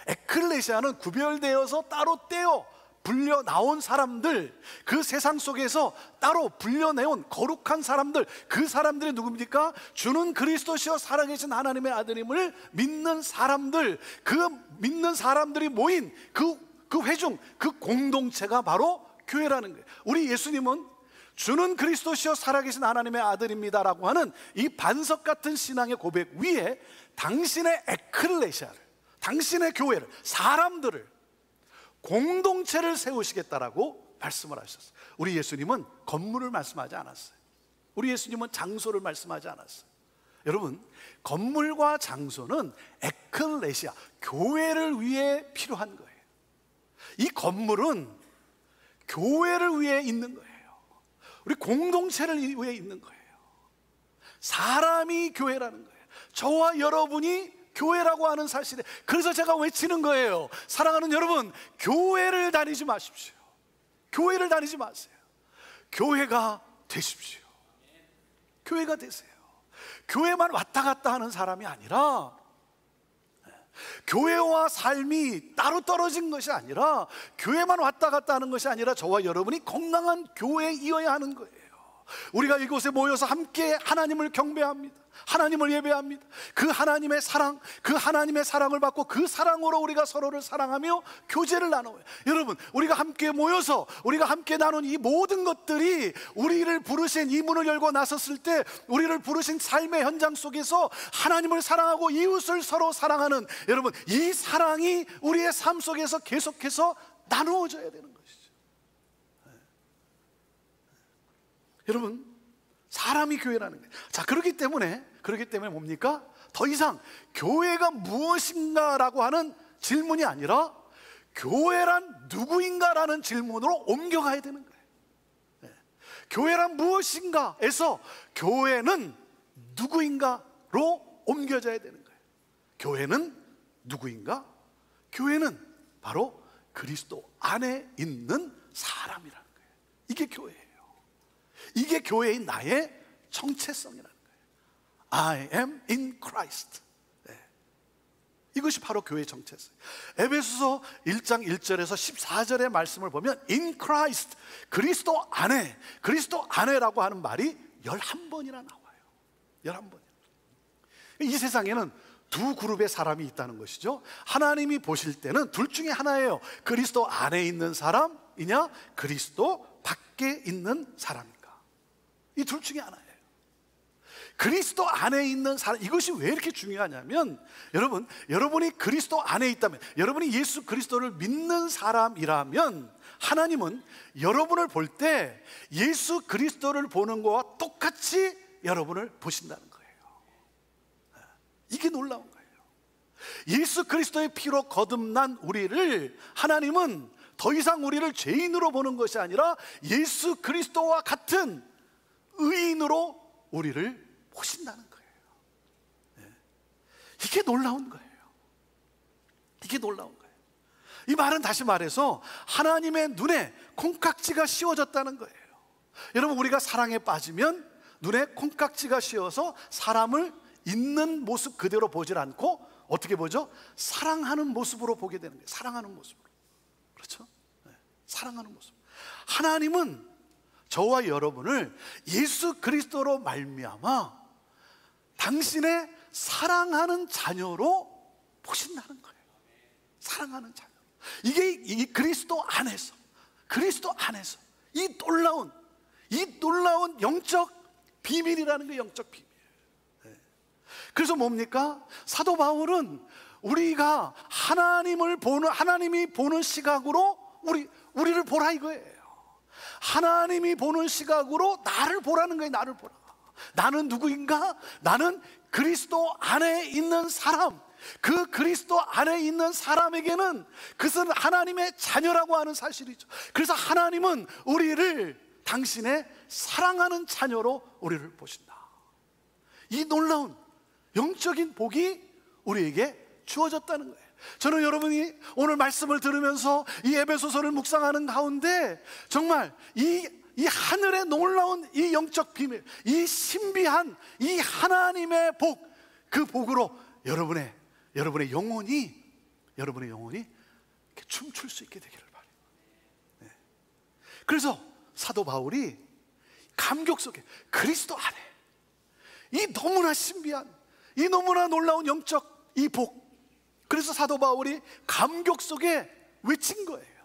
에클레시아는 구별되어서 따로 떼어 불려 나온 사람들, 그 세상 속에서 따로 불려내온 거룩한 사람들, 그 사람들이 누굽니까? 주는 그리스도시요 살아계신 하나님의 아들임을 믿는 사람들, 그 믿는 사람들이 모인 그 회중, 그 공동체가 바로 교회라는 거예요. 우리 예수님은 주는 그리스도시요 살아계신 하나님의 아들입니다라고 하는 이 반석 같은 신앙의 고백 위에 당신의 에클레시아를, 당신의 교회를, 사람들을, 공동체를 세우시겠다라고 말씀을 하셨어요. 우리 예수님은 건물을 말씀하지 않았어요. 우리 예수님은 장소를 말씀하지 않았어요. 여러분, 건물과 장소는 에클레시아, 교회를 위해 필요한 거예요. 이 건물은 교회를 위해 있는 거예요. 우리 공동체를 위해 있는 거예요. 사람이 교회라는 거예요. 저와 여러분이 교회라고 하는 사실에, 그래서 제가 외치는 거예요. 사랑하는 여러분, 교회를 다니지 마십시오. 교회를 다니지 마세요. 교회가 되십시오. 교회가 되세요. 교회만 왔다 갔다 하는 사람이 아니라, 교회와 삶이 따로 떨어진 것이 아니라, 교회만 왔다 갔다 하는 것이 아니라 저와 여러분이 건강한 교회이어야 하는 거예요. 우리가 이곳에 모여서 함께 하나님을 경배합니다. 하나님을 예배합니다. 그 하나님의 사랑, 그 하나님의 사랑을 받고 그 사랑으로 우리가 서로를 사랑하며 교제를 나눠요. 여러분, 우리가 함께 모여서 우리가 함께 나눈 이 모든 것들이 우리를 부르신, 이 문을 열고 나섰을 때 우리를 부르신 삶의 현장 속에서 하나님을 사랑하고 이웃을 서로 사랑하는, 여러분, 이 사랑이 우리의 삶 속에서 계속해서 나누어져야 되는 것이죠. 여러분, 사람이 교회라는 거예요. 자, 그렇기 때문에 뭡니까? 더 이상 교회가 무엇인가라고 하는 질문이 아니라 교회란 누구인가라는 질문으로 옮겨가야 되는 거예요. 교회란 무엇인가에서 교회는 누구인가로 옮겨져야 되는 거예요. 교회는 누구인가? 교회는 바로 그리스도 안에 있는 사람이라는 거예요. 이게 교회예요. 이게 교회인 나의 정체성이라는 거예요. I am in Christ. 이것이 바로 교회의 정체성. 에베소서 1장 1절에서 14절의 말씀을 보면 in Christ, 그리스도 안에, 그리스도 안에라고 하는 말이 11번이나 나와요. 11번. 이 세상에는 두 그룹의 사람이 있다는 것이죠. 하나님이 보실 때는 둘 중에 하나예요. 그리스도 안에 있는 사람이냐, 그리스도 밖에 있는 사람인가. 이 둘 중에 하나예요. 그리스도 안에 있는 사람, 이것이 왜 이렇게 중요하냐면, 여러분, 여러분이 그리스도 안에 있다면, 여러분이 예수 그리스도를 믿는 사람이라면 하나님은 여러분을 볼 때 예수 그리스도를 보는 것과 똑같이 여러분을 보신다는 거예요. 이게 놀라운 거예요. 예수 그리스도의 피로 거듭난 우리를 하나님은 더 이상 우리를 죄인으로 보는 것이 아니라 예수 그리스도와 같은 의인으로 우리를 보신다는 거예요. 이게 놀라운 거예요. 이게 놀라운 거예요. 이 말은 다시 말해서 하나님의 눈에 콩깍지가 씌워졌다는 거예요. 여러분, 우리가 사랑에 빠지면 눈에 콩깍지가 씌워서 사람을 있는 모습 그대로 보질 않고 어떻게 보죠? 사랑하는 모습으로 보게 되는 거예요. 사랑하는 모습으로. 그렇죠? 사랑하는 모습. 하나님은 저와 여러분을 예수 그리스도로 말미암아 당신의 사랑하는 자녀로 보신다는 거예요. 사랑하는 자녀. 이게 이 그리스도 안에서 이 놀라운 영적 비밀이라는 게 영적 비밀. 그래서 뭡니까? 사도 바울은 우리가 하나님이 보는 시각으로 우리를 보라 이거예요. 하나님이 보는 시각으로 나를 보라는 거예요. 나를 보라. 나는 누구인가? 나는 그리스도 안에 있는 사람. 그 그리스도 안에 있는 사람에게는 그것은 하나님의 자녀라고 하는 사실이죠. 그래서 하나님은 우리를 당신의 사랑하는 자녀로 우리를 보신다. 이 놀라운 영적인 복이 우리에게 주어졌다는 거예요. 저는 여러분이 오늘 말씀을 들으면서 이 에베소서를 묵상하는 가운데 정말 이 하늘의 놀라운 이 영적 비밀, 이 신비한 이 하나님의 복, 그 복으로 여러분의 영혼이 이렇게 춤출 수 있게 되기를 바라요. 네. 그래서 사도 바울이 감격 속에 그리스도 안에 이 너무나 신비한, 이 너무나 놀라운 영적 이 복, 그래서 사도 바울이 감격 속에 외친 거예요.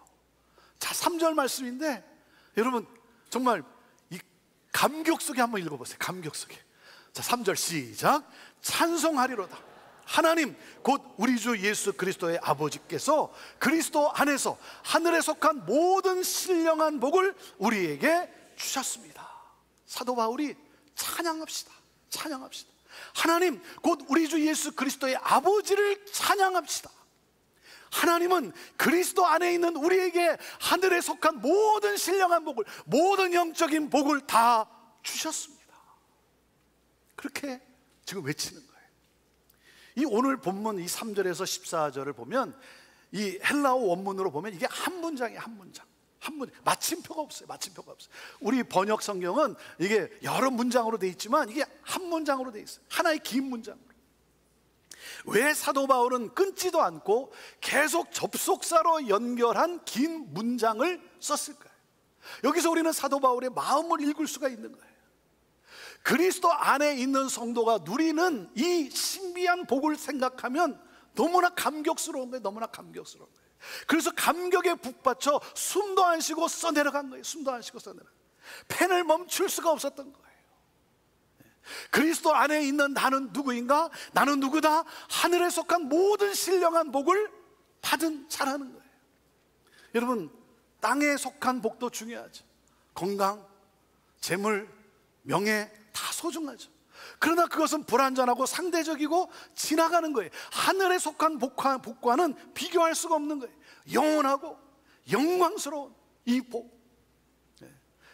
자, 3절 말씀인데 여러분 정말 이 감격 속에 한번 읽어보세요. 감격 속에. 자, 3절 시작. 찬송하리로다. 하나님 곧 우리 주 예수 그리스도의 아버지께서 그리스도 안에서 하늘에 속한 모든 신령한 복을 우리에게 주셨습니다. 사도 바울이 찬양합시다. 찬양합시다. 하나님 곧 우리 주 예수 그리스도의 아버지를 찬양합시다. 하나님은 그리스도 안에 있는 우리에게 하늘에 속한 모든 신령한 복을, 모든 영적인 복을 다 주셨습니다. 그렇게 지금 외치는 거예요. 이 오늘 본문 이 3절에서 14절을 보면 이 헬라어 원문으로 보면 이게 한 문장이에요. 한 문장. 한 문장. 마침표가 없어요. 마침표가 없어요. 우리 번역 성경은 이게 여러 문장으로 돼 있지만 이게 한 문장으로 돼 있어요. 하나의 긴 문장으로. 왜 사도 바울은 끊지도 않고 계속 접속사로 연결한 긴 문장을 썼을까요? 여기서 우리는 사도 바울의 마음을 읽을 수가 있는 거예요. 그리스도 안에 있는 성도가 누리는 이 신비한 복을 생각하면 너무나 감격스러운 거예요. 너무나 감격스러운 거예요. 그래서 감격에 북받쳐 숨도 안 쉬고 써내려간 거예요. 숨도 안 쉬고 써내려간 거예요. 펜을 멈출 수가 없었던 거예요. 그리스도 안에 있는 나는 누구인가? 나는 누구다? 하늘에 속한 모든 신령한 복을 받은 자라는 거예요. 여러분, 땅에 속한 복도 중요하죠. 건강, 재물, 명예 다 소중하죠. 그러나 그것은 불완전하고 상대적이고 지나가는 거예요. 하늘에 속한 복과는 비교할 수가 없는 거예요. 영원하고 영광스러운 이 복.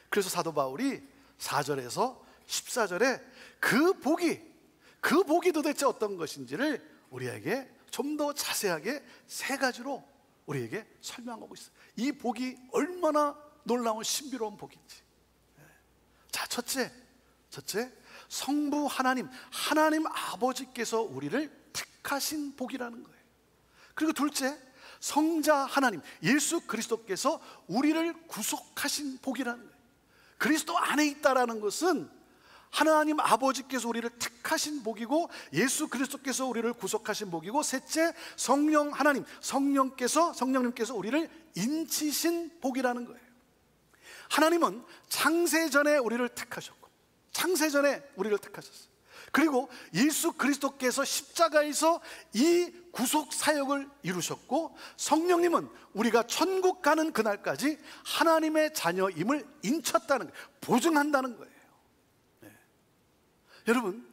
그래서 사도 바울이 4절에서 14절에 그 복이 도대체 어떤 것인지를 우리에게 좀 더 자세하게 세 가지로 우리에게 설명하고 있어요. 이 복이 얼마나 놀라운 신비로운 복인지. 자, 첫째, 성부 하나님 아버지께서 우리를 택하신 복이라는 거예요. 그리고 둘째, 성자 하나님 예수 그리스도께서 우리를 구속하신 복이라는 거예요. 그리스도 안에 있다라는 것은 하나님 아버지께서 우리를 택하신 복이고 예수 그리스도께서 우리를 구속하신 복이고, 셋째, 성령 하나님 성령님께서 우리를 인치신 복이라는 거예요. 하나님은 창세전에 우리를 택하셨고, 창세전에 우리를 택하셨어요. 그리고 예수 그리스도께서 십자가에서 이 구속 사역을 이루셨고, 성령님은 우리가 천국 가는 그날까지 하나님의 자녀임을 인쳤다는 거예요. 보증한다는 거예요. 네. 여러분,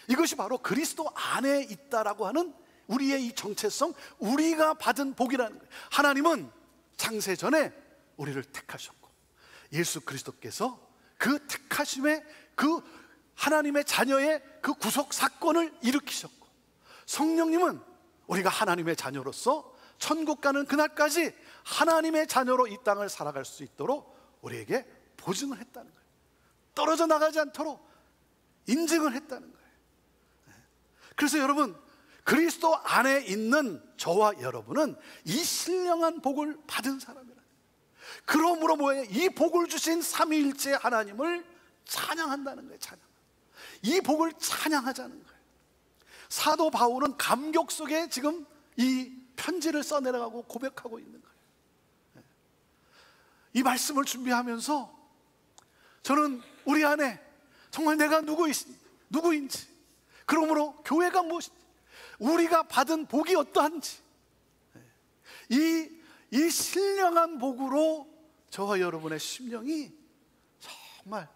이것이 바로 그리스도 안에 있다라고 하는 우리의 이 정체성, 우리가 받은 복이라는 거예요. 하나님은 창세전에 우리를 택하셨고, 예수 그리스도께서 그 택하심의 그 하나님의 자녀의 그 구속 사건을 일으키셨고, 성령님은 우리가 하나님의 자녀로서 천국 가는 그날까지 하나님의 자녀로 이 땅을 살아갈 수 있도록 우리에게 보증을 했다는 거예요. 떨어져 나가지 않도록 인증을 했다는 거예요. 그래서 여러분, 그리스도 안에 있는 저와 여러분은 이 신령한 복을 받은 사람이라는 거예요. 그러므로 뭐예요? 이 복을 주신 삼위일체 하나님을 찬양한다는 거예요. 이 복을 찬양하자는 거예요. 사도 바울은 감격 속에 지금 이 편지를 써내려가고 고백하고 있는 거예요. 이 말씀을 준비하면서 저는 우리 안에 정말 내가 누구인지, 그러므로 교회가 무엇인지, 우리가 받은 복이 어떠한지, 이 신령한 복으로 저와 여러분의 심령이 정말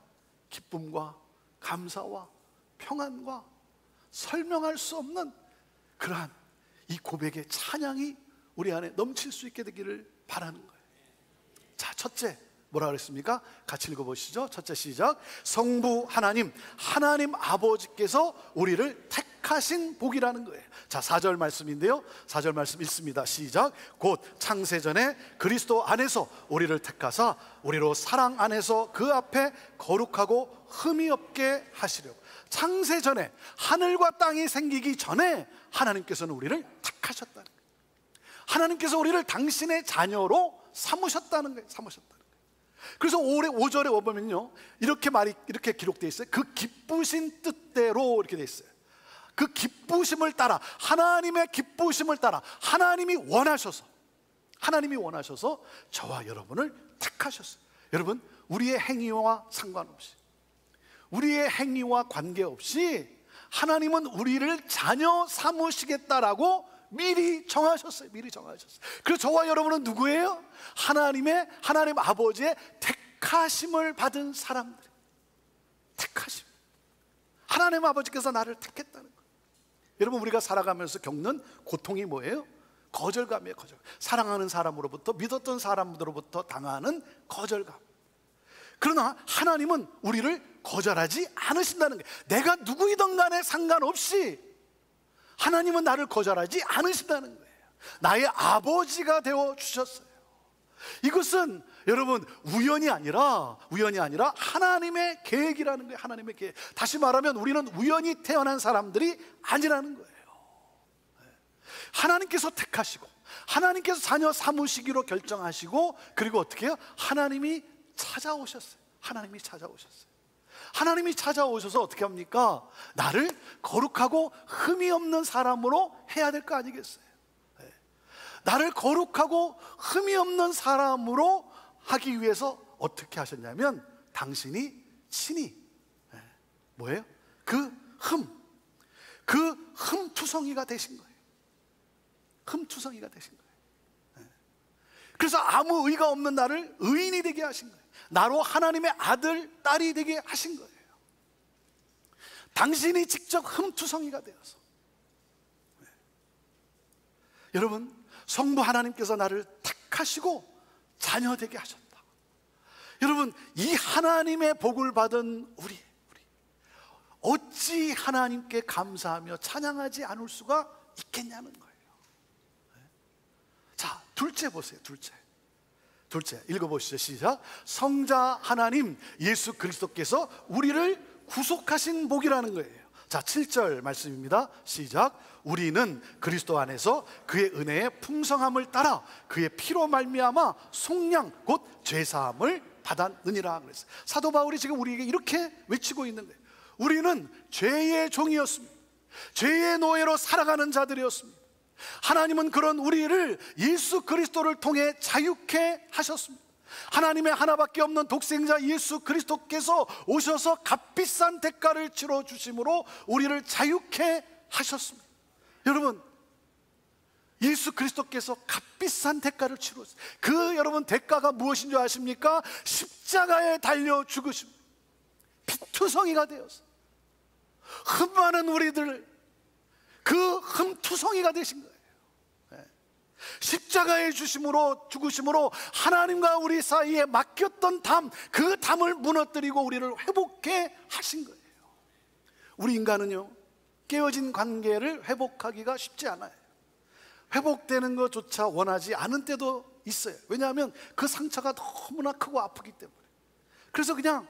기쁨과 감사와 평안과 설명할 수 없는 그러한 이 고백의 찬양이 우리 안에 넘칠 수 있게 되기를 바라는 거예요. 자, 첫째 뭐라 그랬습니까? 같이 읽어보시죠. 첫째 시작. 성부 하나님 아버지께서 우리를 택하신 복이라는 거예요. 자, 4절 말씀인데요, 4절 말씀 읽습니다. 시작. 곧 창세전에 그리스도 안에서 우리를 택하사 우리로 사랑 안에서 그 앞에 거룩하고 흠이 없게 하시려고. 창세전에, 하늘과 땅이 생기기 전에 하나님께서는 우리를 택하셨다는 거예요. 하나님께서 우리를 당신의 자녀로 삼으셨다는 거예요. 그래서 5절에 보면요, 이렇게 기록되어 있어요. 그 기쁘신 뜻대로 이렇게 되어 있어요. 그 기쁘심을 따라, 하나님의 기쁘심을 따라 하나님이 원하셔서 저와 여러분을 택하셨어요. 여러분, 우리의 행위와 상관없이, 우리의 행위와 관계없이 하나님은 우리를 자녀 삼으시겠다라고 미리 정하셨어요. 그래서 저와 여러분은 누구예요? 하나님 아버지의 택하심을 받은 사람들. 택하심. 하나님 아버지께서 나를 택했다는 거예요. 여러분, 우리가 살아가면서 겪는 고통이 뭐예요? 거절감이에요. 사랑하는 사람으로부터, 믿었던 사람으로부터 당하는 거절감. 그러나 하나님은 우리를 거절하지 않으신다는 거예요. 내가 누구이든 간에 상관없이 하나님은 나를 거절하지 않으신다는 거예요. 나의 아버지가 되어 주셨어요. 이것은 여러분 우연이 아니라 하나님의 계획이라는 거예요. 하나님의 계획. 다시 말하면 우리는 우연히 태어난 사람들이 아니라는 거예요. 하나님께서 택하시고, 하나님께서 자녀 삼으시기로 결정하시고, 그리고 어떻게 해요? 하나님이 찾아오셨어요. 하나님이 찾아오셔서 어떻게 합니까? 나를 거룩하고 흠이 없는 사람으로 해야 될 거 아니겠어요? 나를 거룩하고 흠이 없는 사람으로 하기 위해서 어떻게 하셨냐면, 당신이 친히 뭐예요? 그 흠투성이가 되신 거예요. 흠투성이가 되신 거예요. 그래서 아무 의가 없는 나를 의인이 되게 하신 거예요. 나로 하나님의 아들, 딸이 되게 하신 거예요. 당신이 직접 흠투성이가 되어서. 여러분, 성부 하나님께서 나를 택하시고 자녀 되게 하셨다. 여러분, 이 하나님의 복을 받은 우리 어찌 하나님께 감사하며 찬양하지 않을 수가 있겠냐는 거예요. 자, 둘째 보세요. 둘째 읽어보시죠. 시작. 성자 하나님 예수 그리스도께서 우리를 구속하신 복이라는 거예요. 자, 7절 말씀입니다. 시작. 우리는 그리스도 안에서 그의 은혜의 풍성함을 따라 그의 피로 말미암아 속량 곧 죄사함을 받았느니라 그랬어요. 사도 바울이 지금 우리에게 이렇게 외치고 있는 거예요. 우리는 죄의 종이었습니다. 죄의 노예로 살아가는 자들이었습니다. 하나님은 그런 우리를 예수 그리스도를 통해 자유케 하셨습니다. 하나님의 하나밖에 없는 독생자 예수 그리스도께서 오셔서 값비싼 대가를 치러 주심으로 우리를 자유케 하셨습니다. 여러분, 예수 그리스도께서 값비싼 대가를 치렀어요. 그 여러분 대가가 무엇인 줄 아십니까? 십자가에 달려 죽으십니다. 피투성이가 되어서 흠 많은 우리들, 그 흠투성이가 되신 거예요. 십자가의 죽으심으로 하나님과 우리 사이에 막혔던 담, 그 담을 무너뜨리고 우리를 회복해 하신 거예요. 우리 인간은요, 깨어진 관계를 회복하기가 쉽지 않아요. 회복되는 것조차 원하지 않은 때도 있어요. 왜냐하면 그 상처가 너무나 크고 아프기 때문에. 그래서 그냥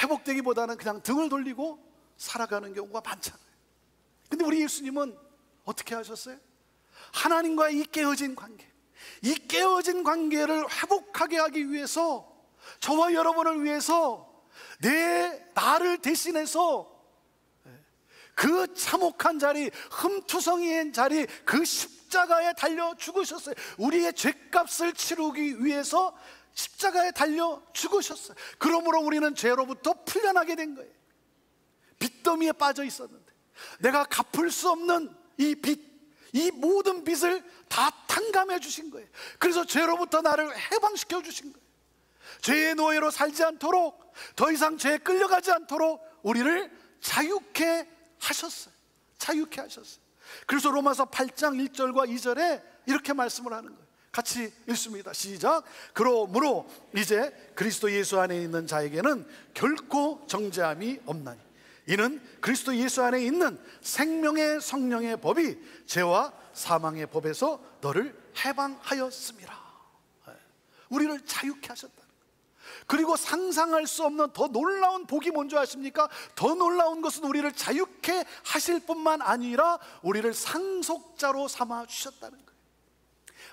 회복되기보다는 그냥 등을 돌리고 살아가는 경우가 많잖아요. 근데 우리 예수님은 어떻게 하셨어요? 하나님과의 이 깨어진 관계를 회복하게 하기 위해서, 저와 여러분을 위해서 나를 대신해서 그 참혹한 자리, 흠투성이의 자리, 그 십자가에 달려 죽으셨어요. 우리의 죄값을 치르기 위해서 십자가에 달려 죽으셨어요. 그러므로 우리는 죄로부터 풀려나게 된 거예요. 빚더미에 빠져 있었는데 내가 갚을 수 없는 이 빚, 이 모든 빚을 다 탕감해 주신 거예요. 그래서 죄로부터 나를 해방시켜 주신 거예요. 죄의 노예로 살지 않도록, 더 이상 죄에 끌려가지 않도록 우리를 자유케 하셨어요. 그래서 로마서 8장 1절과 2절에 이렇게 말씀을 하는 거예요. 같이 읽습니다. 시작. 그러므로 이제 그리스도 예수 안에 있는 자에게는 결코 정죄함이 없나니 이는 그리스도 예수 안에 있는 생명의 성령의 법이 죄와 사망의 법에서 너를 해방하였습니다. 우리를 자유케 하셨다는 거예요. 그리고 상상할 수 없는 더 놀라운 복이 뭔지 아십니까? 더 놀라운 것은 우리를 자유케 하실 뿐만 아니라 우리를 상속자로 삼아 주셨다는 거예요.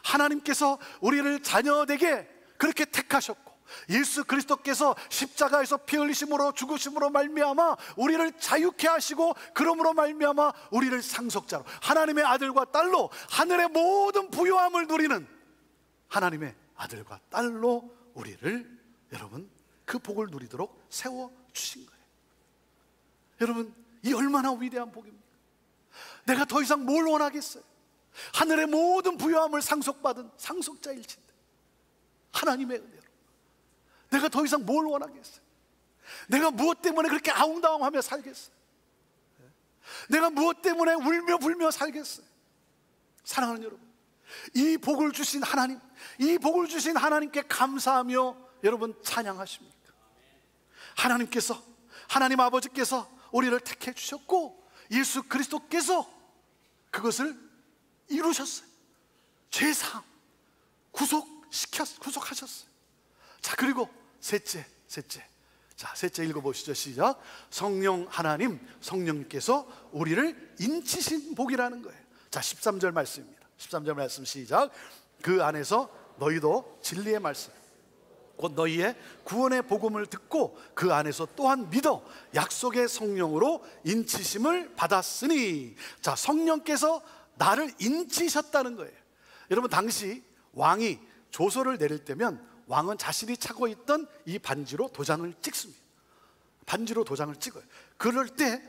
하나님께서 우리를 자녀되게 그렇게 택하셨고, 예수 그리스도께서 십자가에서 피 흘리심으로 죽으심으로 말미암아 우리를 자유케 하시고 그러므로 말미암아 우리를 상속자로 하나님의 아들과 딸로 하늘의 모든 부요함을 누리는 하나님의 아들과 딸로 우리를 여러분 그 복을 누리도록 세워주신 거예요. 여러분 이 얼마나 위대한 복입니까? 내가 더 이상 뭘 원하겠어요? 하늘의 모든 부요함을 상속받은 상속자일진데 하나님의 은혜로 내가 더 이상 뭘 원하겠어요? 내가 무엇 때문에 그렇게 아웅다웅하며 살겠어요? 내가 무엇 때문에 울며 불며 살겠어요? 사랑하는 여러분, 이 복을 주신 하나님, 이 복을 주신 하나님께 감사하며 여러분 찬양하십니까? 하나님께서, 하나님 아버지께서 우리를 택해 주셨고 예수 그리스도께서 그것을 이루셨어요. 죄사함 구속하셨어요. 자, 그리고 셋째. 자, 셋째 읽어보시죠. 시작. 성령 하나님, 성령님께서 우리를 인치신 복이라는 거예요. 자, 13절 말씀입니다. 13절 말씀 시작. 그 안에서 너희도 진리의 말씀 곧 너희의 구원의 복음을 듣고 그 안에서 또한 믿어 약속의 성령으로 인치심을 받았으니. 자, 성령께서 나를 인치셨다는 거예요. 여러분 당시 왕이 조서를 내릴 때면 왕은 자신이 차고 있던 이 반지로 도장을 찍습니다. 반지로 도장을 찍어요. 그럴 때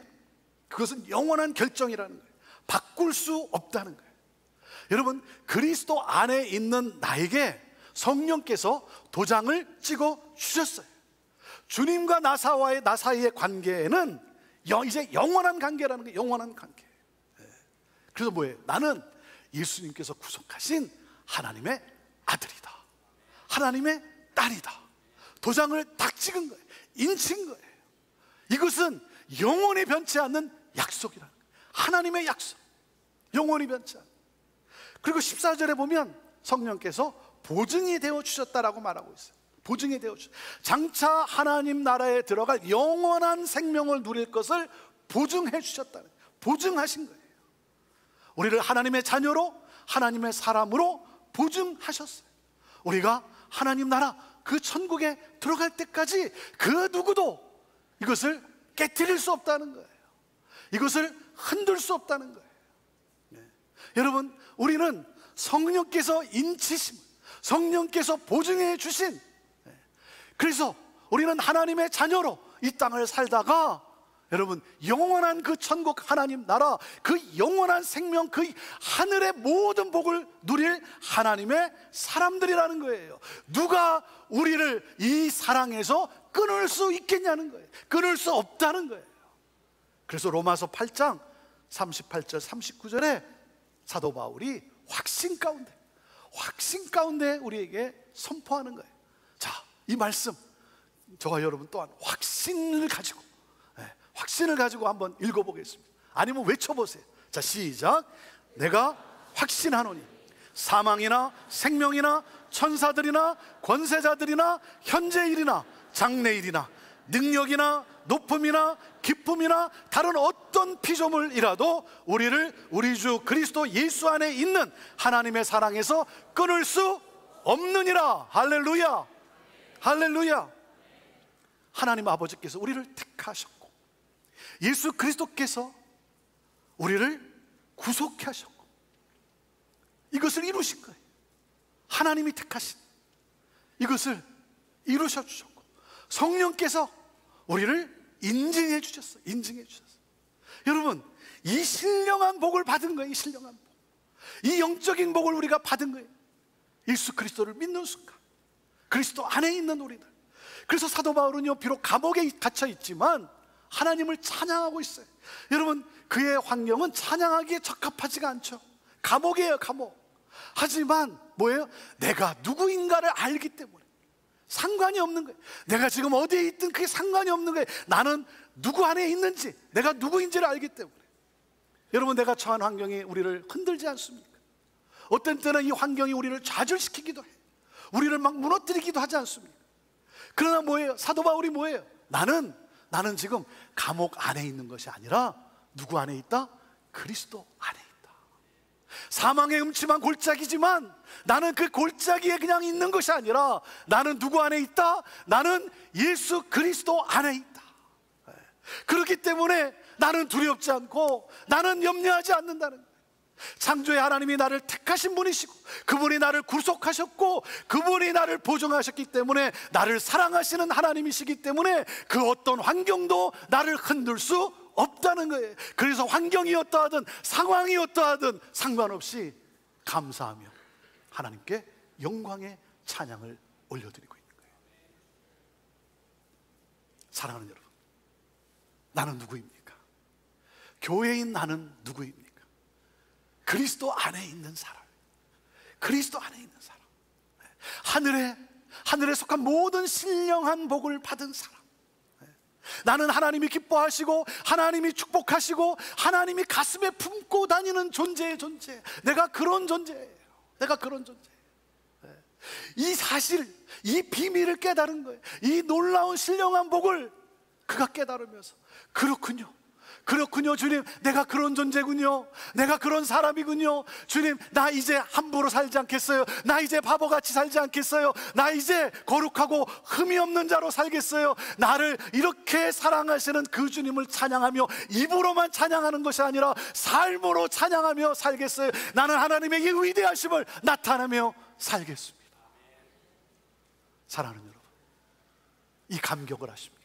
그것은 영원한 결정이라는 거예요. 바꿀 수 없다는 거예요. 여러분 그리스도 안에 있는 나에게 성령께서 도장을 찍어 주셨어요. 주님과 나 사이의 관계는 이제 영원한 관계라는 거예요. 영원한 관계. 그래서 뭐예요? 나는 예수님께서 구속하신 하나님의 아들이다, 하나님의 딸이다. 도장을 딱 찍은 거예요. 인친 거예요. 이것은 영원히 변치 않는 약속이라는 거예요. 하나님의 약속, 영원히 변치 않는. 그리고 14절에 보면 성령께서 보증이 되어 주셨다라고 말하고 있어요. 보증이 되어 주셨다. 장차 하나님 나라에 들어갈 영원한 생명을 누릴 것을 보증해 주셨다는 거예요. 보증하신 거예요. 우리를 하나님의 자녀로, 하나님의 사람으로 보증하셨어요. 우리가 하나님 나라 그 천국에 들어갈 때까지 그 누구도 이것을 깨트릴 수 없다는 거예요. 이것을 흔들 수 없다는 거예요. 여러분 우리는 성령께서 인치심, 성령께서 보증해 주신, 그래서 우리는 하나님의 자녀로 이 땅을 살다가 여러분 영원한 그 천국 하나님 나라 그 영원한 생명 그 하늘의 모든 복을 누릴 하나님의 사람들이라는 거예요. 누가 우리를 이 사랑에서 끊을 수 있겠냐는 거예요. 끊을 수 없다는 거예요. 그래서 로마서 8장 38절 39절에 사도 바울이 확신 가운데 우리에게 선포하는 거예요. 자, 이 말씀 저와 여러분 또한 확신을 가지고 한번 읽어보겠습니다. 아니면 외쳐보세요. 자, 시작. 내가 확신하노니 사망이나 생명이나 천사들이나 권세자들이나 현재일이나 장래일이나 능력이나 높음이나 기쁨이나 다른 어떤 피조물이라도 우리를 우리 주 그리스도 예수 안에 있는 하나님의 사랑에서 끊을 수 없느니라. 할렐루야, 할렐루야. 하나님 아버지께서 우리를 택하셨고 예수 그리스도께서 우리를 구속케 하셨고 이것을 이루신 거예요. 하나님이 택하신 이것을 이루셔 주셨고 성령께서 우리를 인증해 주셨어요. 여러분 이 신령한 복을 받은 거예요. 이 신령한 복, 이 영적인 복을 우리가 받은 거예요. 예수 그리스도를 믿는 순간 그리스도 안에 있는 우리들. 그래서 사도 바울은요 비록 감옥에 갇혀 있지만 하나님을 찬양하고 있어요. 여러분 그의 환경은 찬양하기에 적합하지가 않죠. 감옥이에요, 감옥. 하지만 뭐예요? 내가 누구인가를 알기 때문에 상관이 없는 거예요. 내가 지금 어디에 있든 그게 상관이 없는 거예요. 나는 누구 안에 있는지, 내가 누구인지를 알기 때문에. 여러분 내가 처한 환경이 우리를 흔들지 않습니까? 어떤 때는 이 환경이 우리를 좌절시키기도 해요. 우리를 막 무너뜨리기도 하지 않습니까? 그러나 뭐예요? 사도 바울이 뭐예요? 나는 지금 감옥 안에 있는 것이 아니라 누구 안에 있다? 그리스도 안에 있다. 사망의 음침한 골짜기지만 나는 그 골짜기에 그냥 있는 것이 아니라 나는 누구 안에 있다? 나는 예수 그리스도 안에 있다. 그렇기 때문에 나는 두렵지 않고 나는 염려하지 않는다는 거예요. 창조의 하나님이 나를 택하신 분이시고 그분이 나를 구속하셨고 그분이 나를 보증하셨기 때문에 나를 사랑하시는 하나님이시기 때문에 그 어떤 환경도 나를 흔들 수 없다는 거예요. 그래서 환경이 어떠하든 상황이 어떠하든 상관없이 감사하며 하나님께 영광의 찬양을 올려드리고 있는 거예요. 사랑하는 여러분, 나는 누구입니까? 교회인 나는 누구입니까? 그리스도 안에 있는 사람, 그리스도 안에 있는 사람, 하늘에 속한 모든 신령한 복을 받은 사람. 나는 하나님이 기뻐하시고 하나님이 축복하시고 하나님이 가슴에 품고 다니는 존재의 존재. 내가 그런 존재예요. 내가 그런 존재예요. 이 사실, 이 비밀을 깨달은 거예요. 이 놀라운 신령한 복을 그가 깨달으면서 그렇군요 주님, 내가 그런 존재군요. 내가 그런 사람이군요. 주님, 나 이제 함부로 살지 않겠어요. 나 이제 바보같이 살지 않겠어요. 나 이제 거룩하고 흠이 없는 자로 살겠어요. 나를 이렇게 사랑하시는 그 주님을 찬양하며 입으로만 찬양하는 것이 아니라 삶으로 찬양하며 살겠어요. 나는 하나님의 이 위대하심을 나타내며 살겠습니다. 사랑하는 여러분, 이 감격을 하십니까?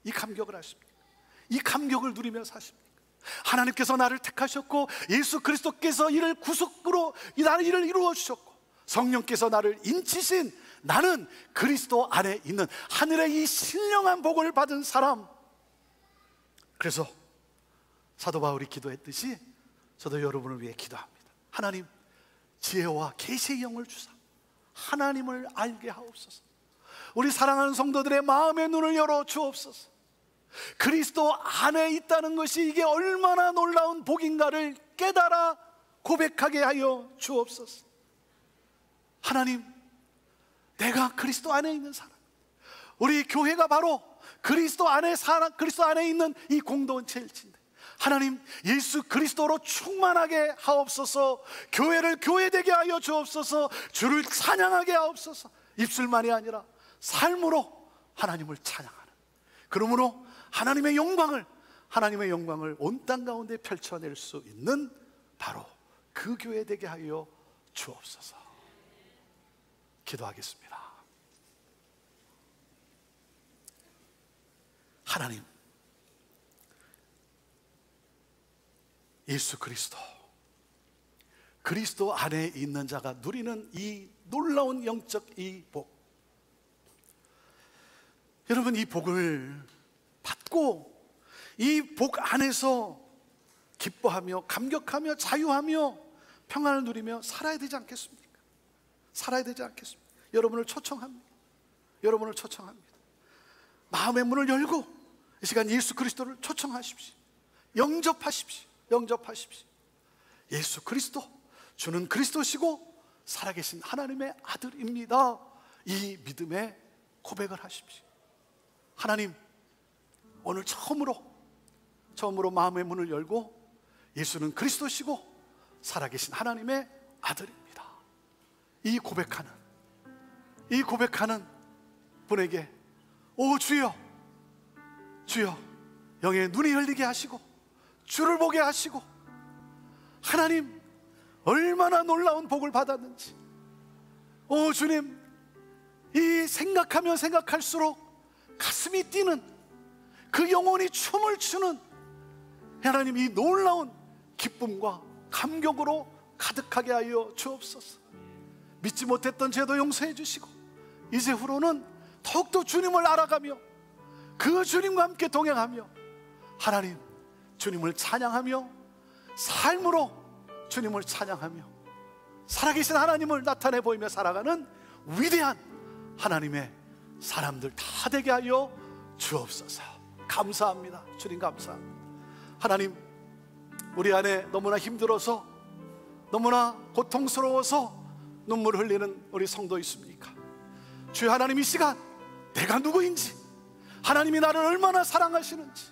이 감격을 하십니까? 이 감격을 누리며 사십니까? 하나님께서 나를 택하셨고 예수 그리스도께서 이를 구속으로 나를 이를 이루어 주셨고 성령께서 나를 인치신 나는 그리스도 안에 있는 하늘의 이 신령한 복을 받은 사람. 그래서 사도 바울이 기도했듯이 저도 여러분을 위해 기도합니다. 하나님, 지혜와 계시의 영을 주사 하나님을 알게 하옵소서. 우리 사랑하는 성도들의 마음의 눈을 열어 주옵소서. 그리스도 안에 있다는 것이 이게 얼마나 놀라운 복인가를 깨달아 고백하게 하여 주옵소서. 하나님, 내가 그리스도 안에 있는 사람, 우리 교회가 바로 그리스도 안에 있는 이 공동체일진데 하나님, 예수 그리스도로 충만하게 하옵소서. 교회를 교회되게 하여 주옵소서. 주를 찬양하게 하옵소서. 입술만이 아니라 삶으로 하나님을 찬양하는, 그러므로 하나님의 영광을 온 땅 가운데 펼쳐낼 수 있는 바로 그 교회 되게 하여 주옵소서. 기도하겠습니다. 하나님, 예수 그리스도 안에 있는 자가 누리는 이 놀라운 영적 이 복, 여러분, 이 복을 받고 이 복 안에서 기뻐하며 감격하며 자유하며 평안을 누리며 살아야 되지 않겠습니까? 살아야 되지 않겠습니까? 여러분을 초청합니다. 여러분을 초청합니다. 마음의 문을 열고 이 시간 예수 그리스도를 초청하십시오. 영접하십시오. 영접하십시오. 예수 그리스도, 주는 그리스도시고 살아계신 하나님의 아들입니다. 이 믿음의 고백을 하십시오. 하나님, 오늘 처음으로 마음의 문을 열고 예수는 그리스도시고 살아계신 하나님의 아들입니다. 이 고백하는 분에게 오 주여, 주여, 영의 눈이 열리게 하시고 주를 보게 하시고, 하나님 얼마나 놀라운 복을 받았는지, 오 주님, 이 생각하면 생각할수록 가슴이 뛰는, 그 영혼이 춤을 추는 하나님, 이 놀라운 기쁨과 감격으로 가득하게 하여 주옵소서. 믿지 못했던 죄도 용서해 주시고 이제 후로는 더욱더 주님을 알아가며 그 주님과 함께 동행하며 하나님, 주님을 찬양하며 삶으로 주님을 찬양하며 살아계신 하나님을 나타내 보이며 살아가는 위대한 하나님의 사람들 다 되게 하여 주옵소서. 감사합니다. 주님 감사합니다. 하나님, 우리 안에 너무나 힘들어서, 너무나 고통스러워서 눈물 흘리는 우리 성도 있습니까? 주여 하나님, 이 시간 내가 누구인지, 하나님이 나를 얼마나 사랑하시는지,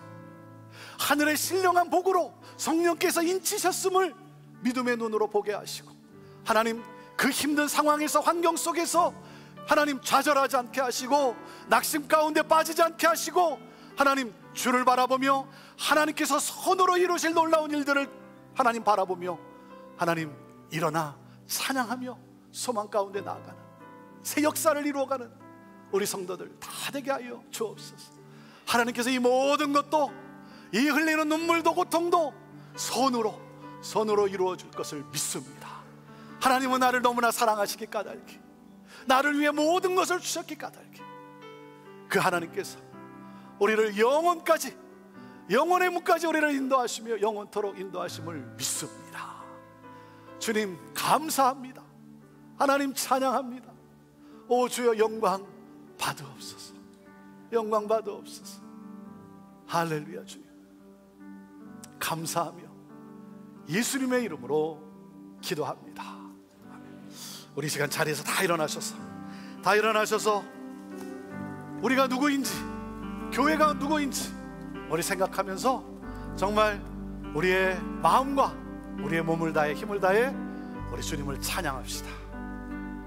하늘의 신령한 복으로 성령께서 인치셨음을 믿음의 눈으로 보게 하시고, 하나님 그 힘든 상황에서, 환경 속에서 하나님 좌절하지 않게 하시고, 낙심 가운데 빠지지 않게 하시고, 하나님 주를 바라보며 하나님께서 손으로 이루실 놀라운 일들을 하나님 바라보며 하나님 일어나 찬양하며 소망 가운데 나아가는 새 역사를 이루어가는 우리 성도들 다 되게 하여 주옵소서. 하나님께서 이 모든 것도, 이 흘리는 눈물도 고통도 손으로 이루어 줄 것을 믿습니다. 하나님은 나를 너무나 사랑하시기 까닭에, 나를 위해 모든 것을 주셨기 까닭에, 그 하나님께서 우리를 영원까지, 영원의 문까지 우리를 인도하시며 영원토록 인도하심을 믿습니다. 주님 감사합니다. 하나님 찬양합니다. 오 주여 영광 받으옵소서. 영광 받으옵소서. 할렐루야. 주님 감사하며 예수님의 이름으로 기도합니다. 아멘. 우리 시간 자리에서 다 일어나셔서 우리가 누구인지, 교회가 누구인지 우리 생각하면서 정말 우리의 마음과 우리의 몸을 다해 힘을 다해 우리 주님을 찬양합시다.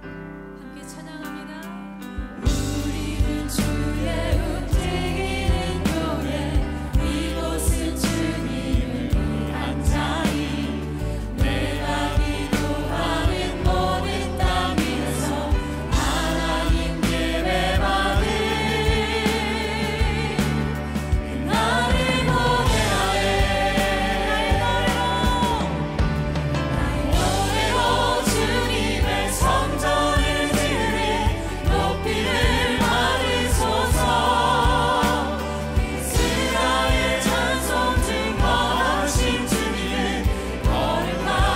함께 찬양합니다. 우리는 주의 움직이는 교회, 이곳은 주님을 위한 자리. 내가 기도하는 모든 땅 위에서 하나님 예배받은 나를 노래하네. 나의 노래로 주님의 성전을 지으리. 높이를 받으소서. 이스라엘 찬송 증거하신 주님은 거룩하십니다.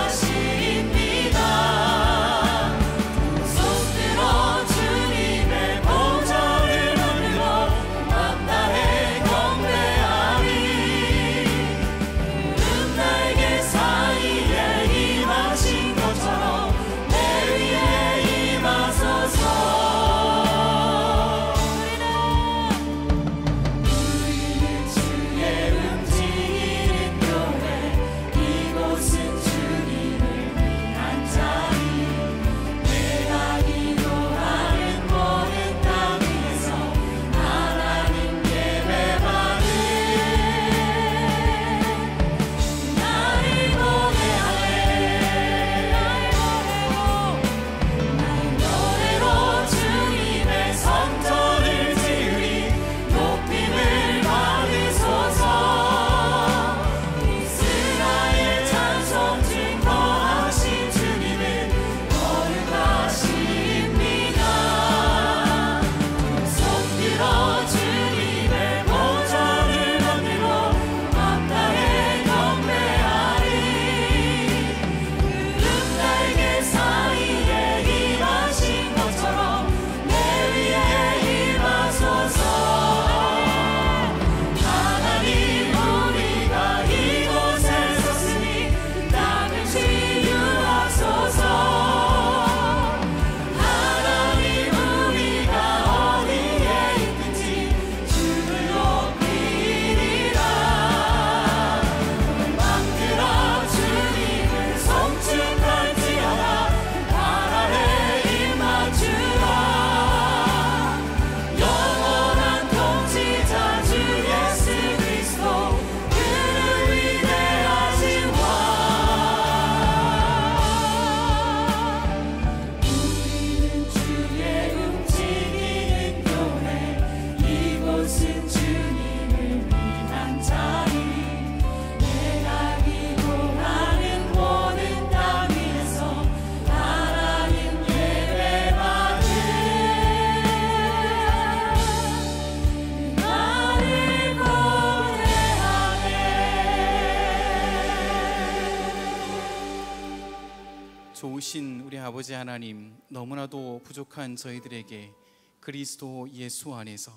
손들어 주님의 보좌를 만들어 만다해 경배하리. 푸른 날개 사이에 임하신 것처럼 내 위에 임하소서. 우리는 주의 움직이는 교회, 이곳은 주님을 위한 자리. 내가 기도하는 모든 땅 위에서 하나님 예배받은 나를 노래하네. 나의 노래로 주님의 성전을 지으리. 높임을 받으소서. 이스라엘 찬송 증거하신 주님은 거룩하십니다. 손들어 주님의 보좌를 만들어 만다해 경배하리. 푸른 날개 사이에 임하신 것처럼 내 위에 임하소서. 하나님 우리가 이곳에 섰으니 땅을 치유하소서. 하나님 우리가 어디에 있든지 주를 높이리라. 만들어 주님을 송축할지어다. 나라에 임하주라. 영원한 통치자 주 예수 그리스도, 그를 위대하신 왕. 우리는 주의 움직이는 교회, 이곳은 주님을 위한 자리. 내가 기도하는 모든 땅 위에서 하나님 예배받은 나를 고대하네. 좋으신 우리 아버지 하나님, 너무나도 부족한 저희들에게 그리스도 예수 안에서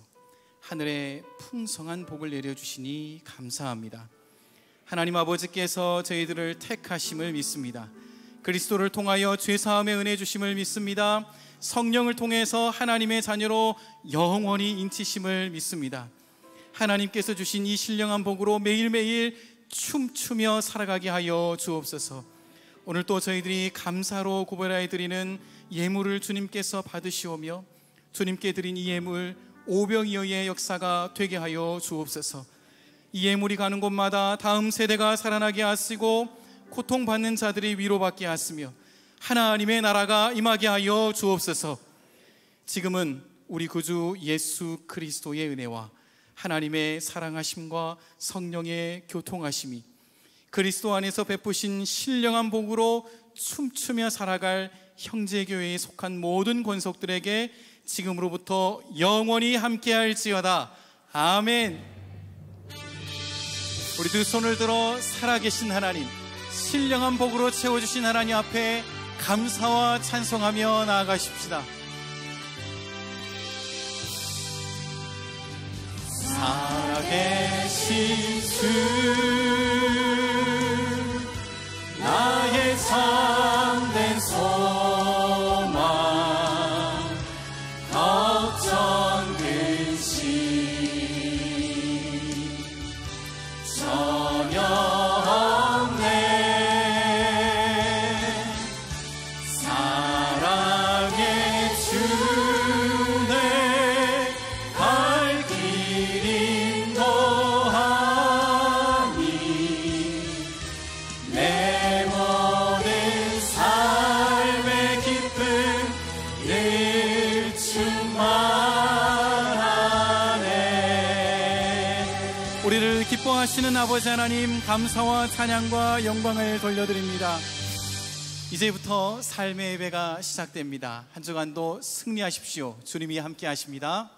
하늘의 풍성한 복을 내려주시니 감사합니다. 하나님 아버지께서 저희들을 택하심을 믿습니다. 그리스도를 통하여 죄사함의 은혜 주심을 믿습니다. 성령을 통해서 하나님의 자녀로 영원히 인치심을 믿습니다. 하나님께서 주신 이 신령한 복으로 매일매일 춤추며 살아가게 하여 주옵소서. 오늘 또 저희들이 감사로 구별하여 드리는 예물을 주님께서 받으시오며 주님께 드린 이 예물 오병이어의 역사가 되게 하여 주옵소서. 이 예물이 가는 곳마다 다음 세대가 살아나게 하시고 고통받는 자들이 위로받게 하시며 하나님의 나라가 임하게 하여 주옵소서. 지금은 우리 구주 예수 그리스도의 은혜와 하나님의 사랑하심과 성령의 교통하심이 그리스도 안에서 베푸신 신령한 복으로 춤추며 살아갈 형제교회에 속한 모든 권속들에게 지금으로부터 영원히 함께할지어다. 아멘. 우리 두 손을 들어 살아계신 하나님, 신령한 복으로 채워주신 하나님 앞에 감사와 찬송하며 나아가십시다. 살아계신 주, 나의 참된 소망, 걱정 근심 전혀 없네. 사랑의 주네 갈 길 인도하니 내 모든 삶의 기쁨 늘 충만하네. 우리를 기뻐하시는 아버지 하나님, 감사와 찬양과 영광을 돌려드립니다. 이제부터 삶의 예배가 시작됩니다. 한 주간도 승리하십시오. 주님이 함께 하십니다.